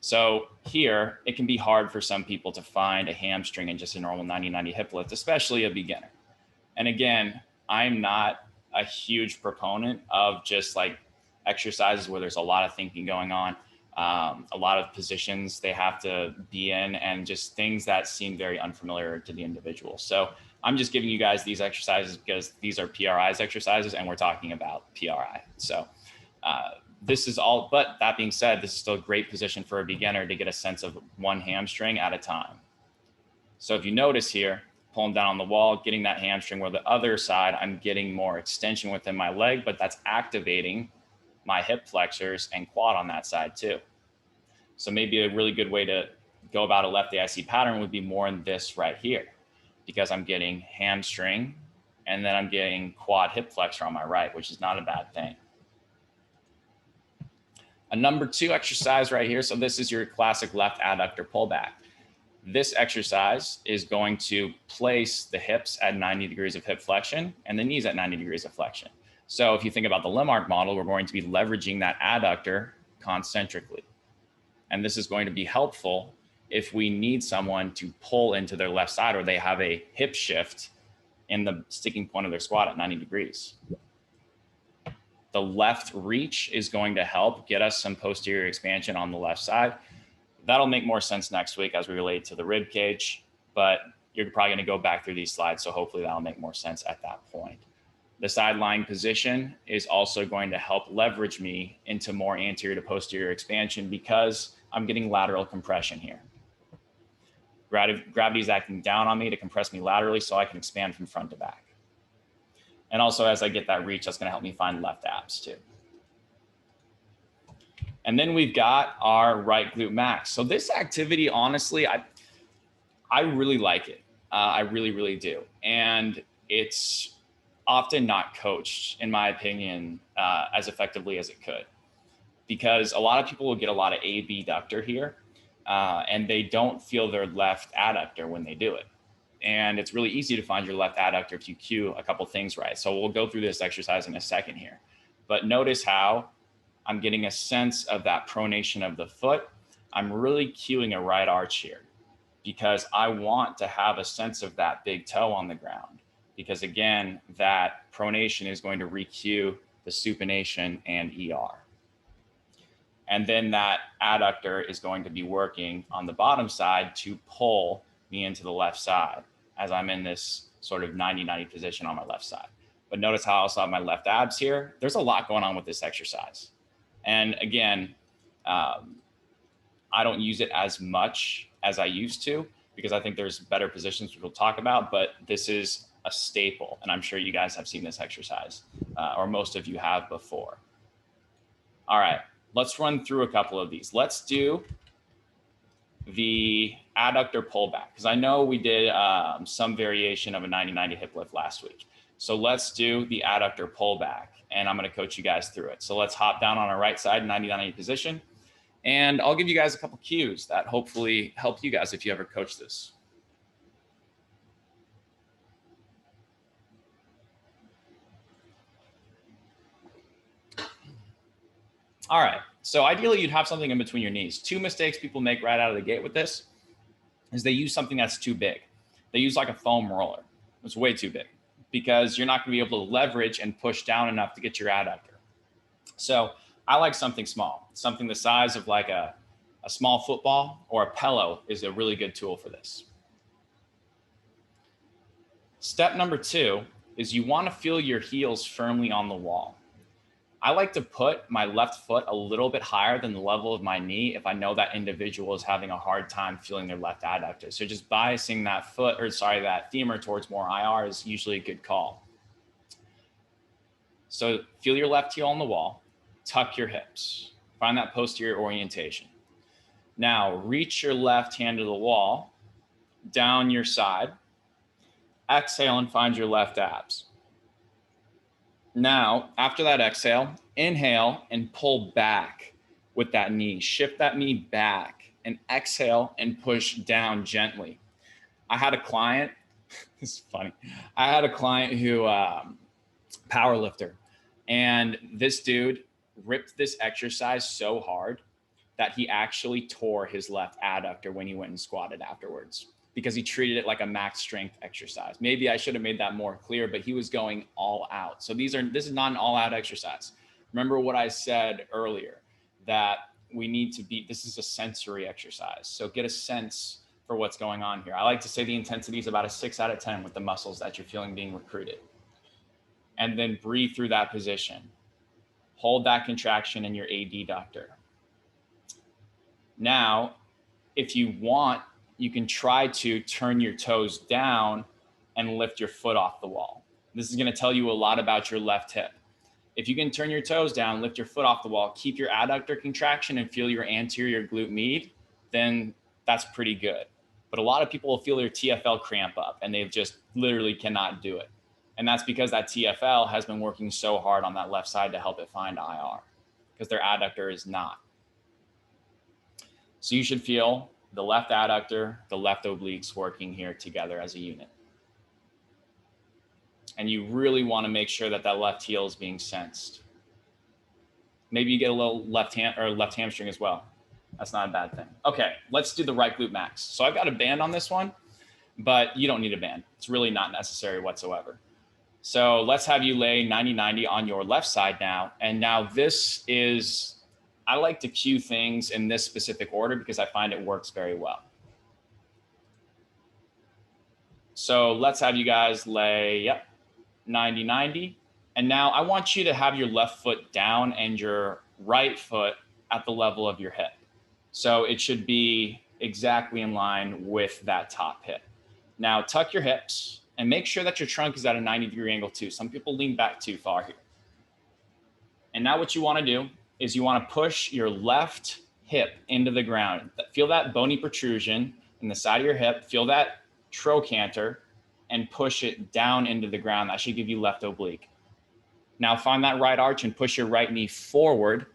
So here, it can be hard for some people to find a hamstring in just a normal 90-90 hip lift, especially a beginner. And again, I'm not a huge proponent of just like exercises where there's a lot of thinking going on, a lot of positions they have to be in, and just things that seem very unfamiliar to the individual. So I'm just giving you guys these exercises because these are PRI's exercises and we're talking about PRI. So this is all, but that being said, this is still a great position for a beginner to get a sense of one hamstring at a time. So if you notice here, pulling down on the wall, getting that hamstring, where the other side, I'm getting more extension within my leg, but that's activating my hip flexors and quad on that side too. So maybe a really good way to go about a left AIC pattern would be more in this right here, because I'm getting hamstring and then I'm getting quad hip flexor on my right, which is not a bad thing. A number 2 exercise right here. So this is your classic left adductor pullback. This exercise is going to place the hips at 90 degrees of hip flexion and the knees at 90 degrees of flexion. So if you think about the limb arc model, we're going to be leveraging that adductor concentrically. And this is going to be helpful if we need someone to pull into their left side or they have a hip shift in the sticking point of their squat at 90 degrees. The left reach is going to help get us some posterior expansion on the left side. That'll make more sense next week as we relate to the rib cage, but you're probably going to go back through these slides, so hopefully that'll make more sense at that point. The side lying position is also going to help leverage me into more anterior to posterior expansion because I'm getting lateral compression here. Gravity is acting down on me to compress me laterally so I can expand from front to back. And also as I get that reach, that's going to help me find left abs too. And then we've got our right glute max. So this activity, honestly, I really like it. I really, really do. And it's often not coached, in my opinion, as effectively as it could, because a lot of people will get a lot of abductor here, and they don't feel their left adductor when they do it. And it's really easy to find your left adductor if you cue a couple things right. So we'll go through this exercise in a second here. But notice how I'm getting a sense of that pronation of the foot. I'm really cueing a right arch here because I want to have a sense of that big toe on the ground. Because again, that pronation is going to re-cue the supination and ER. And then that adductor is going to be working on the bottom side to pull me into the left side as I'm in this sort of 90-90 position on my left side. But notice how I also have my left abs here. There's a lot going on with this exercise. And again, I don't use it as much as I used to because I think there's better positions we'll talk about, but this is a staple. And I'm sure you guys have seen this exercise, or most of you have before. All right, let's run through a couple of these. Let's do the adductor pullback, because I know we did some variation of a 90-90 hip lift last week. So let's do the adductor pullback, and I'm going to coach you guys through it. So let's hop down on our right side, 90-90 position, and I'll give you guys a couple cues that hopefully help you guys if you ever coach this. All right, so ideally you'd have something in between your knees. Two mistakes people make right out of the gate with this is they use something that's too big. They use like a foam roller. It's way too big because you're not going to be able to leverage and push down enough to get your adductor. So I like something small, something the size of like a small football or a pillow is a really good tool for this. Step number 2 is you want to feel your heels firmly on the wall. I like to put my left foot a little bit higher than the level of my knee if I know that individual is having a hard time feeling their left adductor. So just biasing that foot, or sorry, that femur towards more IR is usually a good call. So feel your left heel on the wall, tuck your hips, find that posterior orientation. Now reach your left hand to the wall, down your side, exhale and find your left abs. Now, after that exhale, inhale and pull back with that knee. Shift that knee back and exhale and push down gently. I had a client, this is funny. I had a client who, power lifter, and this dude ripped this exercise so hard that he actually tore his left adductor when he went and squatted afterwards, because he treated it like a max strength exercise. Maybe I should have made that more clear, but he was going all out. So this is not an all out exercise. Remember what I said earlier, that we need to be, this is a sensory exercise. So get a sense for what's going on here. I like to say the intensity is about a 6 out of 10 with the muscles that you're feeling being recruited. And then breathe through that position. Hold that contraction in your adductor. Now, if you want, you can try to turn your toes down and lift your foot off the wall. This is going to tell you a lot about your left hip. If you can turn your toes down, lift your foot off the wall, keep your adductor contraction and feel your anterior glute med, then that's pretty good. But a lot of people will feel their TFL cramp up and they just literally cannot do it. And that's because that TFL has been working so hard on that left side to help it find IR, because their adductor is not. So you should feel the left adductor, the left obliques working here together as a unit. And you really want to make sure that that left heel is being sensed. Maybe you get a little left hand or left hamstring as well. That's not a bad thing. Okay, let's do the right glute max. So I've got a band on this one, but you don't need a band. It's really not necessary whatsoever. So let's have you lay 90-90 on your left side now. And now this is, I like to cue things in this specific order because I find it works very well. So let's have you guys lay, 90-90. And now I want you to have your left foot down and your right foot at the level of your hip. So it should be exactly in line with that top hip. Now tuck your hips and make sure that your trunk is at a 90-degree angle too. Some people lean back too far here. And now what you want to do is you want to push your left hip into the ground. Feel that bony protrusion in the side of your hip. Feel that trochanter and push it down into the ground. That should give you left oblique. Now find that right arch and push your right knee forward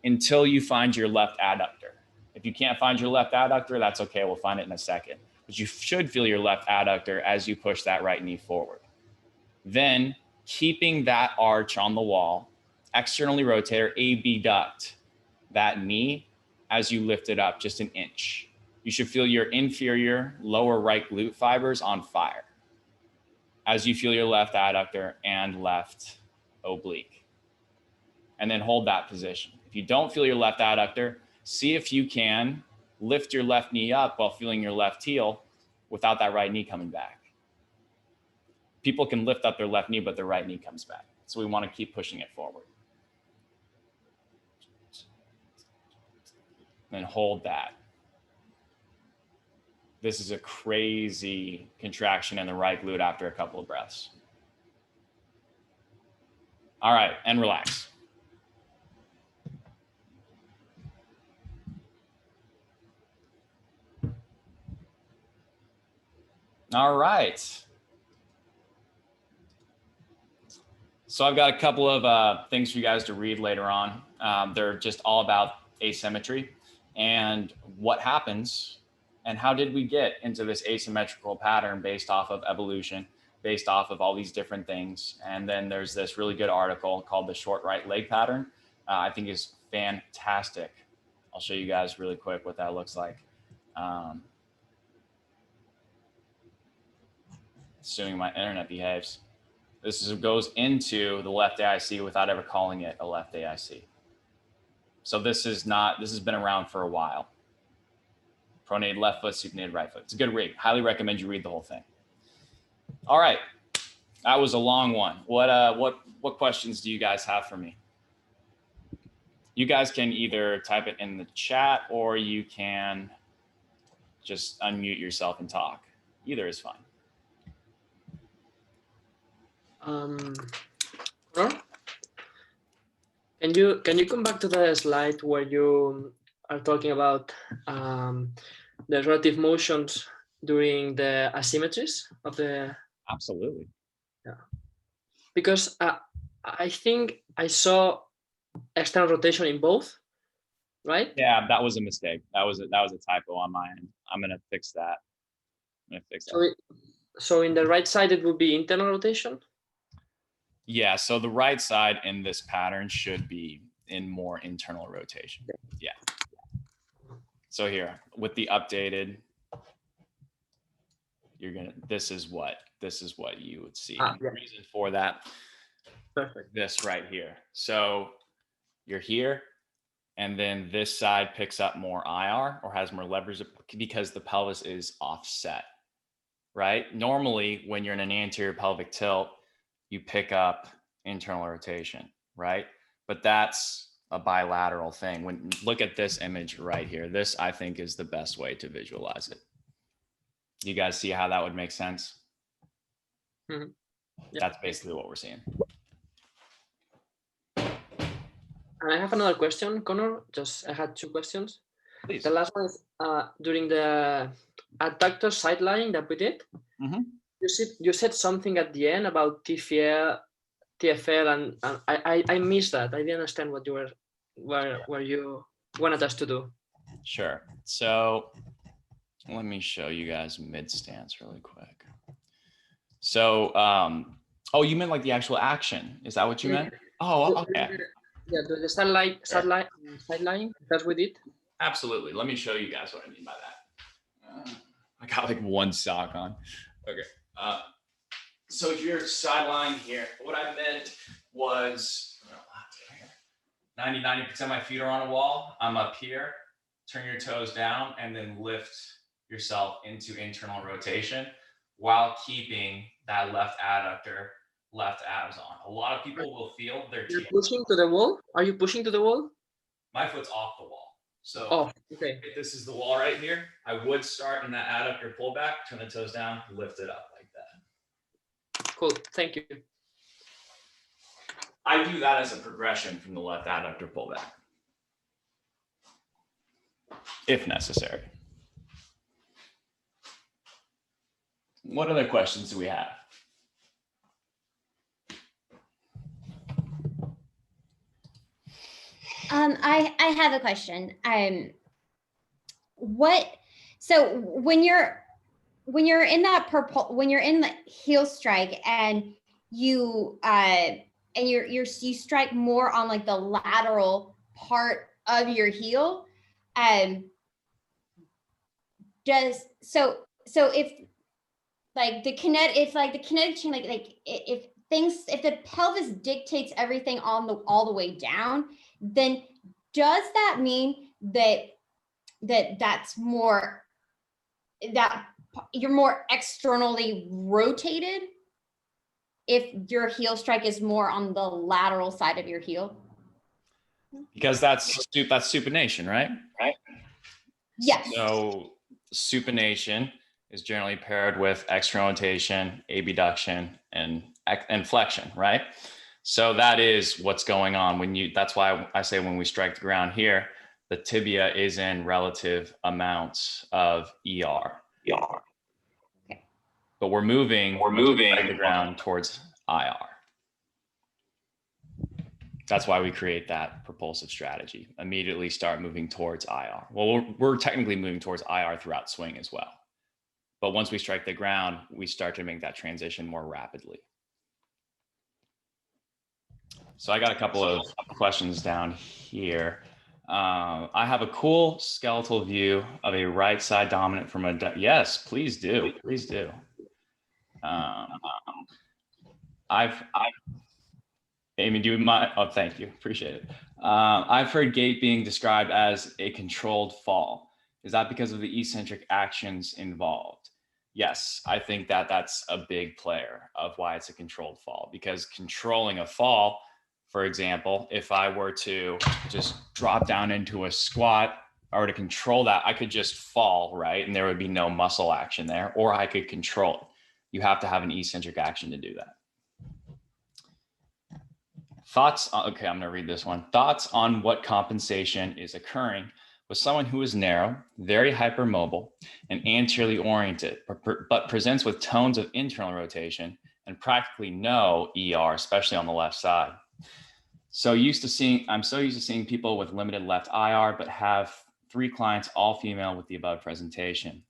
until you find your left adductor. If you can't find your left adductor, that's okay. We'll find it in a second. But you should feel your left adductor as you push that right knee forward. Then, keeping that arch on the wall, externally rotate or abduct that knee as you lift it up just an inch. You should feel your inferior lower right glute fibers on fire as you feel your left adductor and left oblique. And then hold that position. If you don't feel your left adductor, see if you can lift your left knee up while feeling your left heel without that right knee coming back. People can lift up their left knee, but their right knee comes back. So we want to keep pushing it forward. And then hold that. This is a crazy contraction in the right glute after a couple of breaths. All right, and relax. All right. So I've got a couple of things for you guys to read later on. They're just all about asymmetry and what happens and how did we get into this asymmetrical pattern based off of evolution, based off of all these different things. And then there's this really good article called The Short Right Leg Pattern. I think is fantastic. I'll show you guys really quick what that looks like. Assuming my internet behaves. This goes into the left AIC without ever calling it a left AIC. So this has been around for a while. Pronated left foot, supinated right foot. It's a good read. Highly recommend you read the whole thing. All right, that was a long one. What questions do you guys have for me? You guys can either type it in the chat or you can just unmute yourself and talk. Either is fine. Can you come back to the slide where you are talking about the relative motions during the asymmetries of the? Absolutely. Yeah. Because I think I saw external rotation in both, right? Yeah, that was a mistake. That was a typo on my end. I'm gonna fix that. So in the right side it would be internal rotation. Yeah, so the right side in this pattern should be in more internal rotation. Yeah. So here with the updated, this is what you would see. And the reason for that, perfect. This right here. So you're here, and then this side picks up more IR or has more leverage because the pelvis is offset, right? Normally, when you're in an anterior pelvic tilt, you pick up internal rotation, right? But that's a bilateral thing. Look at this image right here. This, I think, is the best way to visualize it. You guys see how that would make sense? Mm-hmm. Yeah. That's basically what we're seeing. And I have another question, Connor. I had two questions. Please. The last one is during the adductor side lying that we did. Mm-hmm. You said something at the end about TFL, and I missed that. I didn't understand what you where you wanted us to do. Sure. So let me show you guys mid stance really quick. So, oh, you meant like the actual action? Is that what you meant? Oh, okay. Yeah, the side lying that we did. Absolutely. Let me show you guys what I mean by that. I got like one sock on. Okay. So if you're side lying here, what I meant was 90% of my feet are on a wall. I'm up here. Turn your toes down and then lift yourself into internal rotation while keeping that left adductor, left abs on. A lot of people will feel their You're pushing to the wall? Are you pushing to the wall? My foot's off the wall. So okay. If this is the wall right here, I would start in that adductor pullback, turn the toes down, lift it up like that. Cool, thank you. I view that as a progression from the left adductor pullback. if necessary. What other questions do we have? I have a question. So when you're in that when you're in the heel strike and you you strike more on like the lateral part of your heel, so if like the kinetic chain, if the pelvis dictates everything all the way down, then does that mean that that's more, that you're more externally rotated if your heel strike is more on the lateral side of your heel? Because that's supination, right? Right. Yes. So supination is generally paired with external rotation, abduction, and flexion, right? So that is what's going on when you, that's why I say when we strike the ground here, the tibia is in relative amounts of ER. Okay. But we're moving the ground towards IR. That's why we create that propulsive strategy. Immediately start moving towards IR. Well, we're technically moving towards IR throughout swing as well. But once we strike the ground, we start to make that transition more rapidly. So I got a couple of questions down here. I have a cool skeletal view of a right side dominant from a, yes, please do. Please do. Amy, do you mind? Oh, thank you. Appreciate it. I've heard gait being described as a controlled fall. Is that because of the eccentric actions involved? Yes, I think that that's a big player of why it's a controlled fall, because controlling a fall, for example, if I were to just drop down into a squat, I were to control that, I could just fall, right? And there would be no muscle action there, or I could control it. You have to have an eccentric action to do that. Thoughts on, okay, I'm going to read this one. Thoughts on what compensation is occurring with someone who is narrow, very hypermobile, and anteriorly oriented, but presents with tones of internal rotation and practically no ER, especially on the left side. I'm so used to seeing people with limited left IR, but have 3 clients, all female, with the above presentation.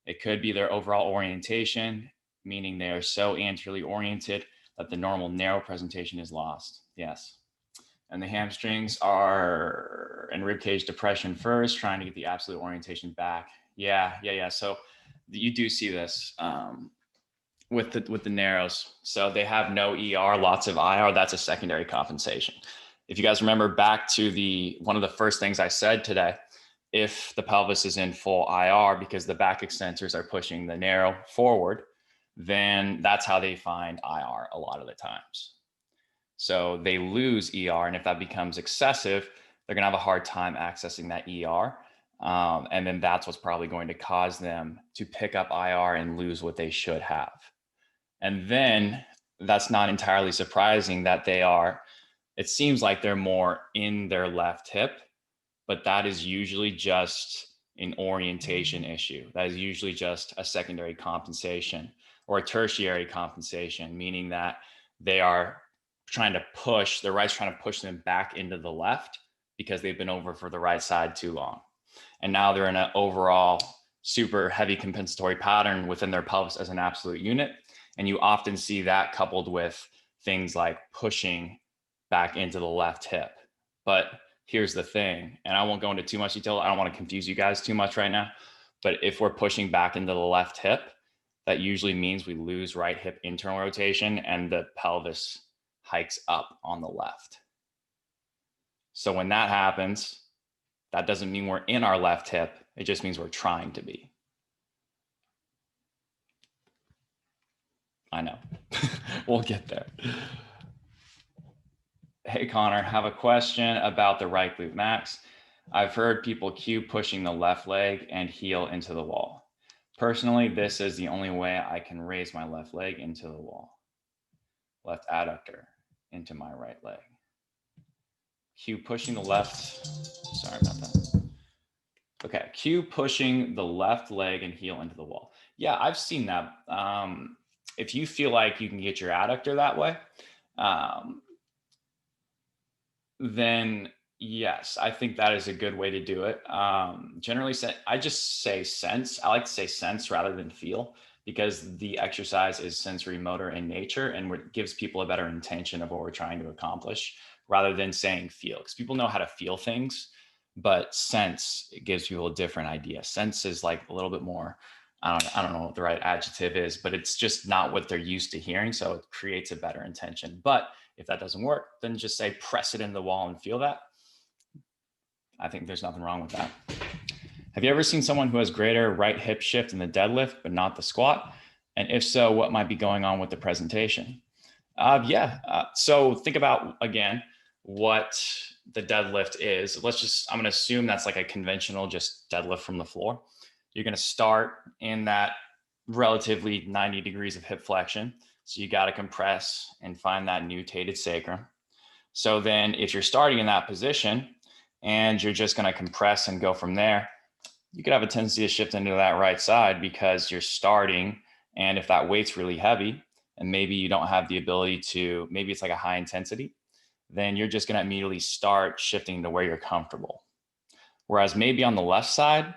It could be their overall orientation, meaning they are so anteriorly oriented that the normal narrow presentation is lost. Yes. And the hamstrings are in ribcage depression first, trying to get the absolute orientation back. Yeah. So you do see this with the narrows. So they have no ER, lots of IR. That's a secondary compensation. If you guys remember back to one of the first things I said today, if the pelvis is in full IR because the back extensors are pushing the narrow forward, then that's how they find IR a lot of the times. So they lose ER, and if that becomes excessive, they're going to have a hard time accessing that ER. And then that's what's probably going to cause them to pick up IR and lose what they should have. And then that's not entirely surprising that it seems like they're more in their left hip, but that is usually just an orientation issue. That is usually just a secondary compensation or a tertiary compensation, meaning that they are trying to push, the right's trying to push them back into the left because they've been over for the right side too long. And now they're in an overall super heavy compensatory pattern within their pelvis as an absolute unit. And you often see that coupled with things like pushing back into the left hip. But here's the thing, and I won't go into too much detail. I don't want to confuse you guys too much right now. But if we're pushing back into the left hip, that usually means we lose right hip internal rotation and the pelvis hikes up on the left. So when that happens, that doesn't mean we're in our left hip. It just means we're trying to be. I know. We'll get there. Hey, Connor, have a question about the right glute max. I've heard people cue pushing the left leg and heel into the wall. Personally, this is the only way I can raise my left leg into the wall. Left adductor into my right leg. Cue pushing the left. Sorry about that. Okay, cue pushing the left leg and heel into the wall. Yeah, I've seen that. If you feel like you can get your adductor that way, um, then yes, I think that is a good way to do it. Generally, I just say sense. I like to say sense rather than feel because the exercise is sensory motor in nature and gives people a better intention of what we're trying to accomplish rather than saying feel. Because people know how to feel things, but sense, it gives people a different idea. Sense is like a little bit more. I don't know what the right adjective is, but it's just not what they're used to hearing. So it creates a better intention. But if that doesn't work, then just say press it into the wall and feel that. I think there's nothing wrong with that. Have you ever seen someone who has greater right hip shift in the deadlift, but not the squat? And if so, what might be going on with the presentation? So think about, again, what the deadlift is. I'm going to assume that's like a conventional just deadlift from the floor. You're going to start in that relatively 90 degrees of hip flexion. So you got to compress and find that nutated sacrum. So then if you're starting in that position and you're just going to compress and go from there, you could have a tendency to shift into that right side because you're starting. And if that weight's really heavy and maybe you don't have the ability to, maybe it's like a high intensity, then you're just going to immediately start shifting to where you're comfortable. Whereas maybe on the left side,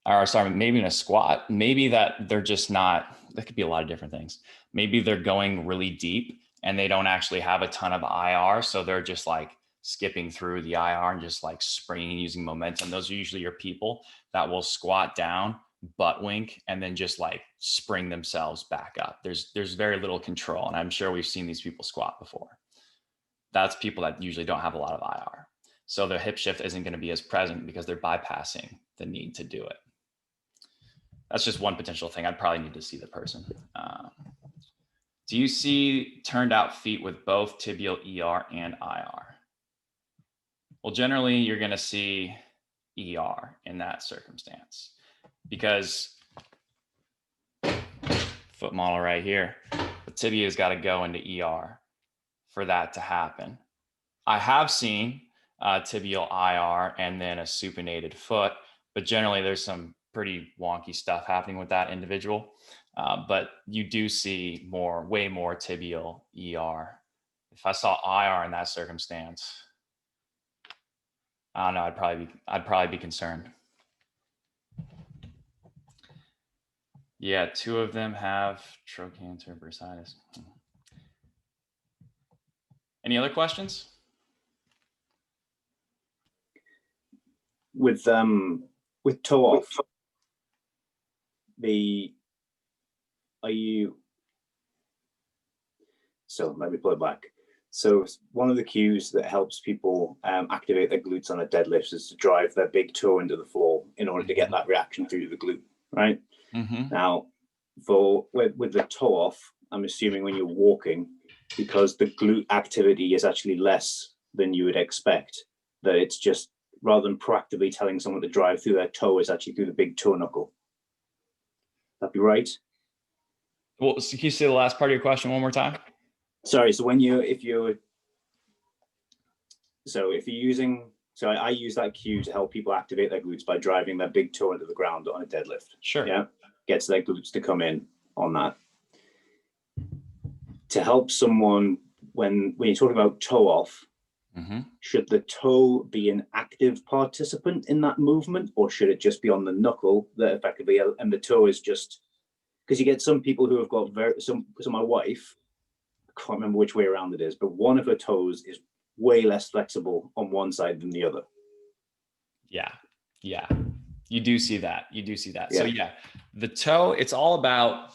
or sorry, maybe in a squat, maybe that they're just not, that could be a lot of different things. Maybe they're going really deep and they don't actually have a ton of IR. So they're just like skipping through the IR and just like springing using momentum. Those are usually your people that will squat down, butt wink, and then just like spring themselves back up. There's very little control. And I'm sure we've seen these people squat before. That's people that usually don't have a lot of IR. So their hip shift isn't going to be as present because they're bypassing the need to do it. That's just one potential thing. I'd probably need to see the person. Do you see turned out feet with both tibial ER and IR? Well, generally you're going to see ER in that circumstance because foot model right here, the tibia's got to go into ER for that to happen. I have seen tibial IR and then a supinated foot, but generally there's some pretty wonky stuff happening with that individual. But you do see way more tibial ER. If I saw IR in that circumstance, I don't know, I'd probably be concerned. Yeah, 2 of them have trochanter bursitis. Any other questions? With toe off, so let me pull it back. So one of the cues that helps people activate their glutes on a deadlift is to drive their big toe into the floor in order to get that reaction through the glute, right? Mm-hmm. Now, with the toe off, I'm assuming when you're walking, because the glute activity is actually less than you would expect, that it's just, rather than proactively telling someone to drive through their toe, is actually through the big toe knuckle. That'd be right? Well, so can you say the last part of your question one more time? Sorry, so if you're using, so I use that cue to help people activate their glutes by driving their big toe into the ground on a deadlift. Sure. Yeah, gets their glutes to come in on that. To help someone, when you're talking about toe off, mm-hmm. Should the toe be an active participant in that movement, or should it just be on the knuckle that effectively, and the toe is just, because you get some people who have got so my wife, I can't remember which way around it is, but one of her toes is way less flexible on one side than the other. Yeah. You do see that. Yeah. So yeah, the toe, it's all about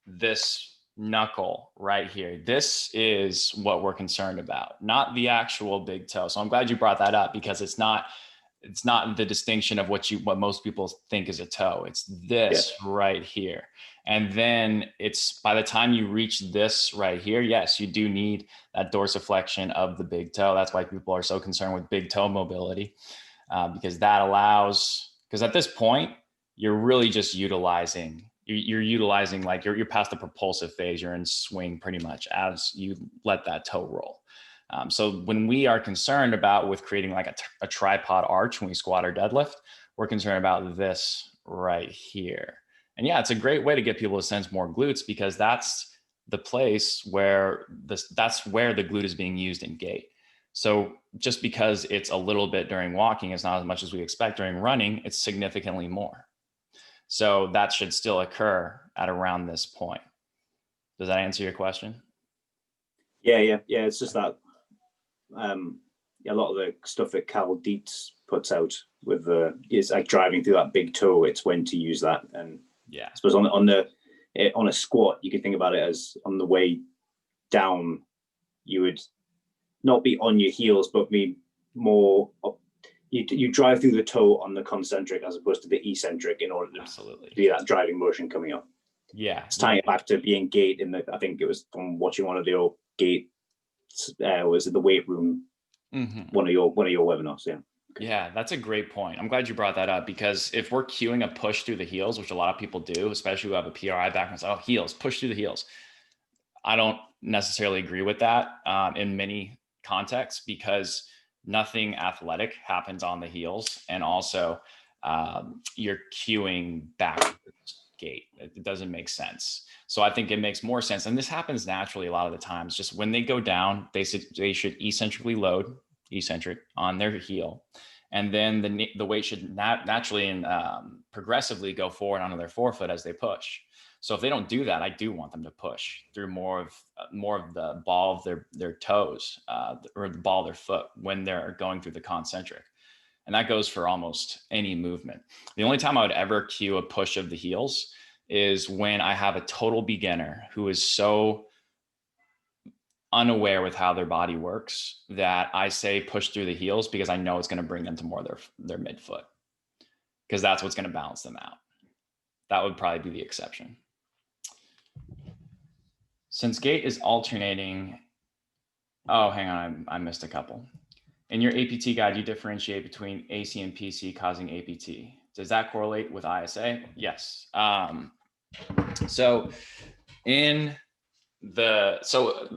this knuckle right here. This is what we're concerned about, not the actual big toe. So I'm glad you brought that up because it's not the distinction of what most people think is a toe. It's this right here. And then it's by the time you reach this right here, yes, you do need that dorsiflexion of the big toe. That's why people are so concerned with big toe mobility, because that allows, because at this point, you're really just utilizing like you're past the propulsive phase. You're in swing pretty much as you let that toe roll. So when we are concerned about with creating like a tripod arch when we squat or deadlift, we're concerned about this right here. And yeah, it's a great way to get people to sense more glutes, because that's the place where that's where the glute is being used in gait. So just because it's a little bit during walking, it's not as much as we expect during running, it's significantly more. So that should still occur at around this point. Does that answer your question? Yeah. It's just that a lot of the stuff that Cal Dietz puts out with is like driving through that big toe. It's when to use that. And yeah, I suppose on a squat, you could think about it as on the way down, you would not be on your heels, but be more up. You drive through the toe on the concentric as opposed to the eccentric in order to absolutely be that driving motion coming up. Yeah, it's tying it back to being Gait in the. I think it was from watching one of the old Gait. Was it the weight room? Mm-hmm. One of your webinars, yeah. Okay. Yeah, that's a great point. I'm glad you brought that up, because if we're cueing a push through the heels, which a lot of people do, especially who have a PRI background, say, oh, heels, push through the heels. I don't necessarily agree with that in many contexts, because nothing athletic happens on the heels. And also you're cueing backwards gait. It doesn't make sense. So I think it makes more sense. And this happens naturally a lot of the times. Just when they go down, they should eccentrically load, eccentric on their heel. And then the weight should naturally and progressively go forward onto their forefoot as they push. So if they don't do that, I do want them to push through more of the ball of their toes or the ball of their foot when they're going through the concentric. And that goes for almost any movement. The only time I would ever cue a push of the heels is when I have a total beginner who is so unaware with how their body works that I say push through the heels, because I know it's going to bring them to more of their midfoot, because that's what's going to balance them out. That would probably be the exception. Since Gait is alternating, oh, hang on, I missed a couple. In your APT guide, you differentiate between AC and PC causing APT. Does that correlate with ISA? Yes. So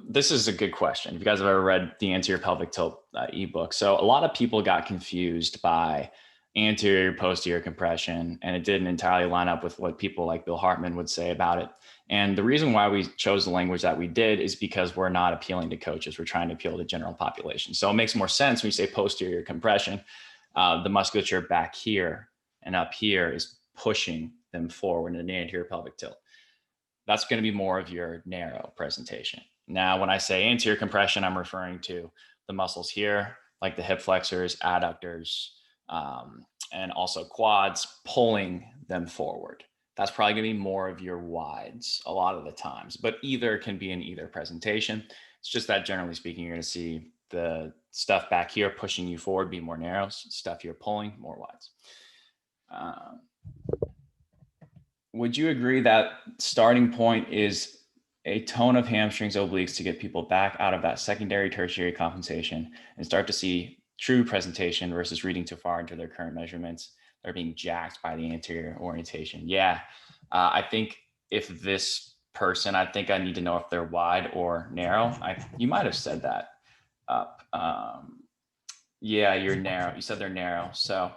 this is a good question. If you guys have ever read the anterior pelvic tilt ebook. So a lot of people got confused by anterior posterior compression, and it didn't entirely line up with what people like Bill Hartman would say about it. And the reason why we chose the language that we did is because we're not appealing to coaches. We're trying to appeal to the general population. So it makes more sense when you say posterior compression. The musculature back here and up here is pushing them forward in the anterior pelvic tilt. That's going to be more of your narrow presentation. Now, when I say anterior compression, I'm referring to the muscles here, like the hip flexors, adductors, and also quads, pulling them forward. That's probably going to be more of your wides a lot of the times, but either can be in either presentation. It's just that generally speaking, you're going to see the stuff back here pushing you forward be more narrows, stuff here pulling more wides. Would you agree that starting point is a tone of hamstrings, obliques to get people back out of that secondary, tertiary compensation and start to see true presentation versus reading too far into their current measurements? They're being jacked by the anterior orientation. Yeah, I think if this person, I think I need to know if they're wide or narrow. You might have said that up. Yeah, you're narrow. You said they're narrow. So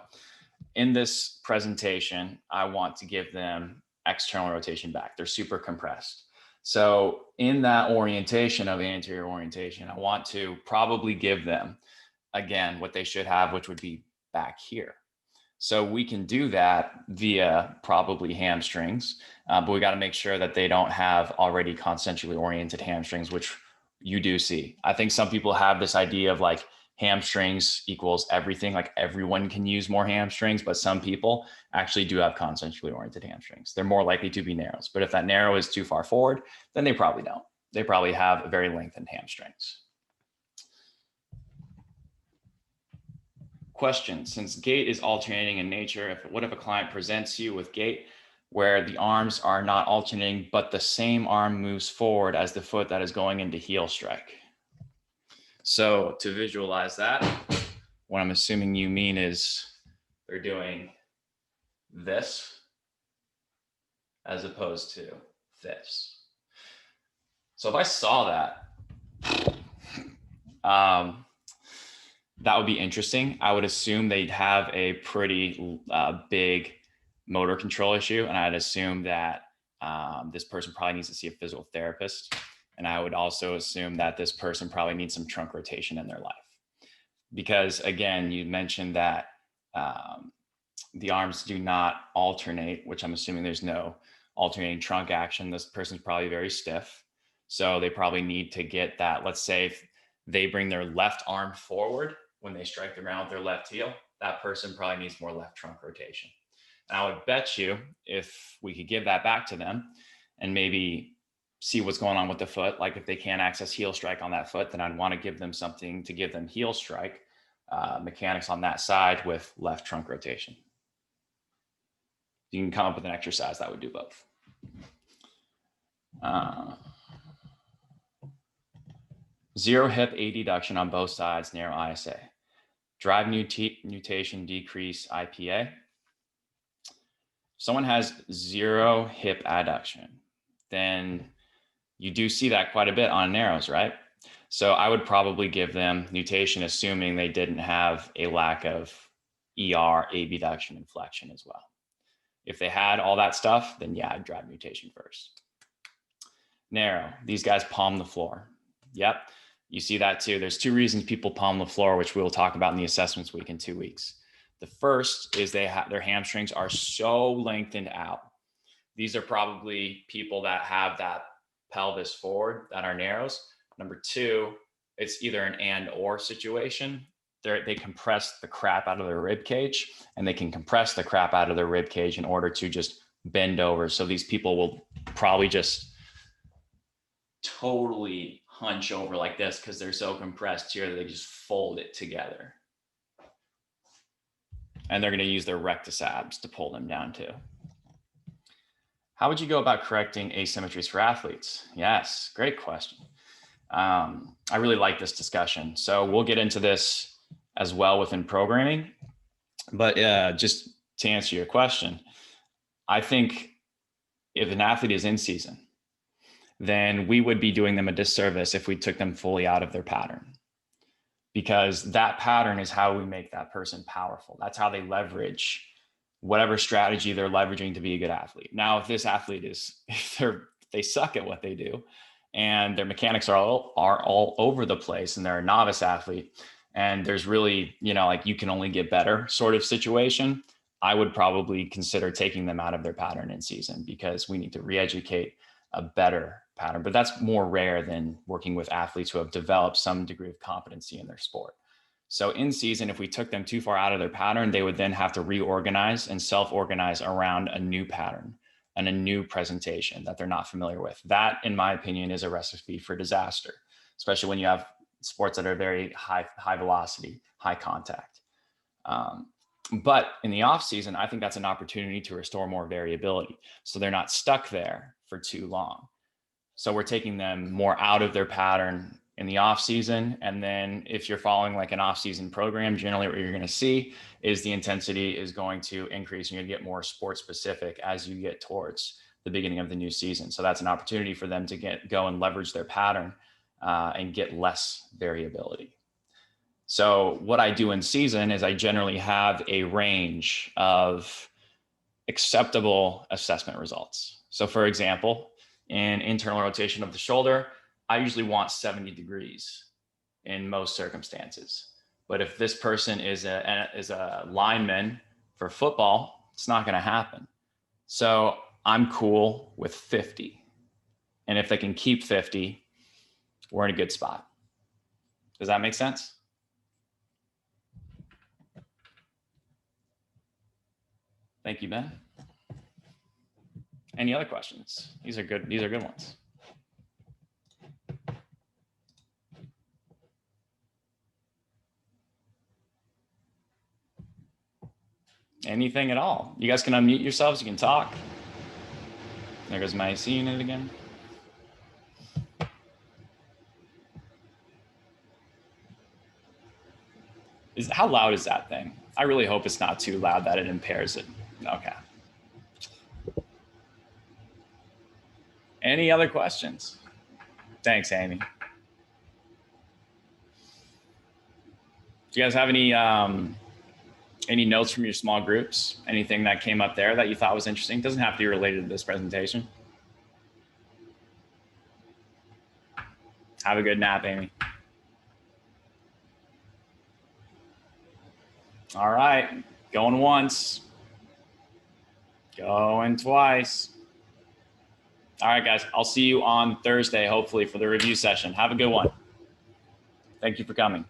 in this presentation, I want to give them external rotation back. They're super compressed. So in that orientation of anterior orientation, I want to probably give them, again, what they should have, which would be back here. So we can do that via probably hamstrings, but we got to make sure that they don't have already concentrically oriented hamstrings, which you do see. I think some people have this idea of like hamstrings equals everything, like everyone can use more hamstrings, but some people actually do have concentrically oriented hamstrings. They're more likely to be narrows, but if that narrow is too far forward, then they probably don't. They probably have very lengthened hamstrings. Question, since Gait is alternating in nature, what if a client presents you with Gait where the arms are not alternating, but the same arm moves forward as the foot that is going into heel strike? So to visualize that, what I'm assuming you mean is they're doing this as opposed to this. So if I saw that, that would be interesting. I would assume they'd have a pretty big motor control issue. And I'd assume that this person probably needs to see a physical therapist. And I would also assume that this person probably needs some trunk rotation in their life. Because again, you mentioned that the arms do not alternate, which I'm assuming there's no alternating trunk action. This person's probably very stiff. So they probably need to get that. Let's say if they bring their left arm forward when they strike the ground with their left heel, that person probably needs more left trunk rotation. And I would bet you if we could give that back to them and maybe see what's going on with the foot, like if they can't access heel strike on that foot, then I'd want to give them something to give them heel strike mechanics on that side with left trunk rotation. You can come up with an exercise that would do both. Zero hip adduction on both sides, narrow ISA. Drive nutation, decrease IPA. Someone has zero hip adduction, then you do see that quite a bit on narrows, right? So I would probably give them nutation, assuming they didn't have a lack of ER, abduction, and flexion as well. If they had all that stuff, then yeah, I'd drive nutation first. Narrow, these guys palm the floor. Yep, you see that too. There's two reasons people palm the floor, which we'll talk about in the assessments week in 2 weeks. The first is their hamstrings are so lengthened out. These are probably people that have that pelvis forward that are narrows. Number two, it's either an and or situation. They compress the crap out of their rib cage, and they can compress the crap out of their rib cage in order to just bend over. So these people will probably just totally hunch over like this because they're so compressed here that they just fold it together. And they're going to use their rectus abs to pull them down too. How would you go about correcting asymmetries for athletes? Yes, great question. I really like this discussion. So we'll get into this as well within programming. But just to answer your question, I think if an athlete is in season, then we would be doing them a disservice if we took them fully out of their pattern. Because that pattern is how we make that person powerful. That's how they leverage whatever strategy they're leveraging to be a good athlete. Now, if this athlete if they suck at what they do and their mechanics are all over the place and they're a novice athlete and there's really, like you can only get better sort of situation, I would probably consider taking them out of their pattern in season because we need to re-educate a better pattern. But that's more rare than working with athletes who have developed some degree of competency in their sport. So in season, if we took them too far out of their pattern, they would then have to reorganize and self-organize around a new pattern and a new presentation that they're not familiar with. That, in my opinion, is a recipe for disaster, especially when you have sports that are very high velocity, high contact. But in the off season, I think that's an opportunity to restore more variability. So they're not stuck there for too long. So we're taking them more out of their pattern in the off season. And then if you're following like an off season program, generally what you're going to see is the intensity is going to increase and you're going to get more sport specific as you get towards the beginning of the new season. So that's an opportunity for them to go and leverage their pattern and get less variability. So what I do in season is I generally have a range of acceptable assessment results. So for example, in internal rotation of the shoulder, I usually want 70 degrees in most circumstances. But if this person is a lineman for football, it's not going to happen. So I'm cool with 50. And if they can keep 50, we're in a good spot. Does that make sense? Thank you, Ben. Any other questions? These are good ones. Anything at all. You guys can unmute yourselves. You can talk. There goes my AC unit again. How loud is that thing? I really hope it's not too loud that it impairs it. Okay. Any other questions? Thanks, Amy. Do you guys have any notes from your small groups? Anything that came up there that you thought was interesting? Doesn't have to be related to this presentation. Have a good nap, Amy. All right, going once, going twice. All right, guys, I'll see you on Thursday, hopefully, for the review session. Have a good one. Thank you for coming.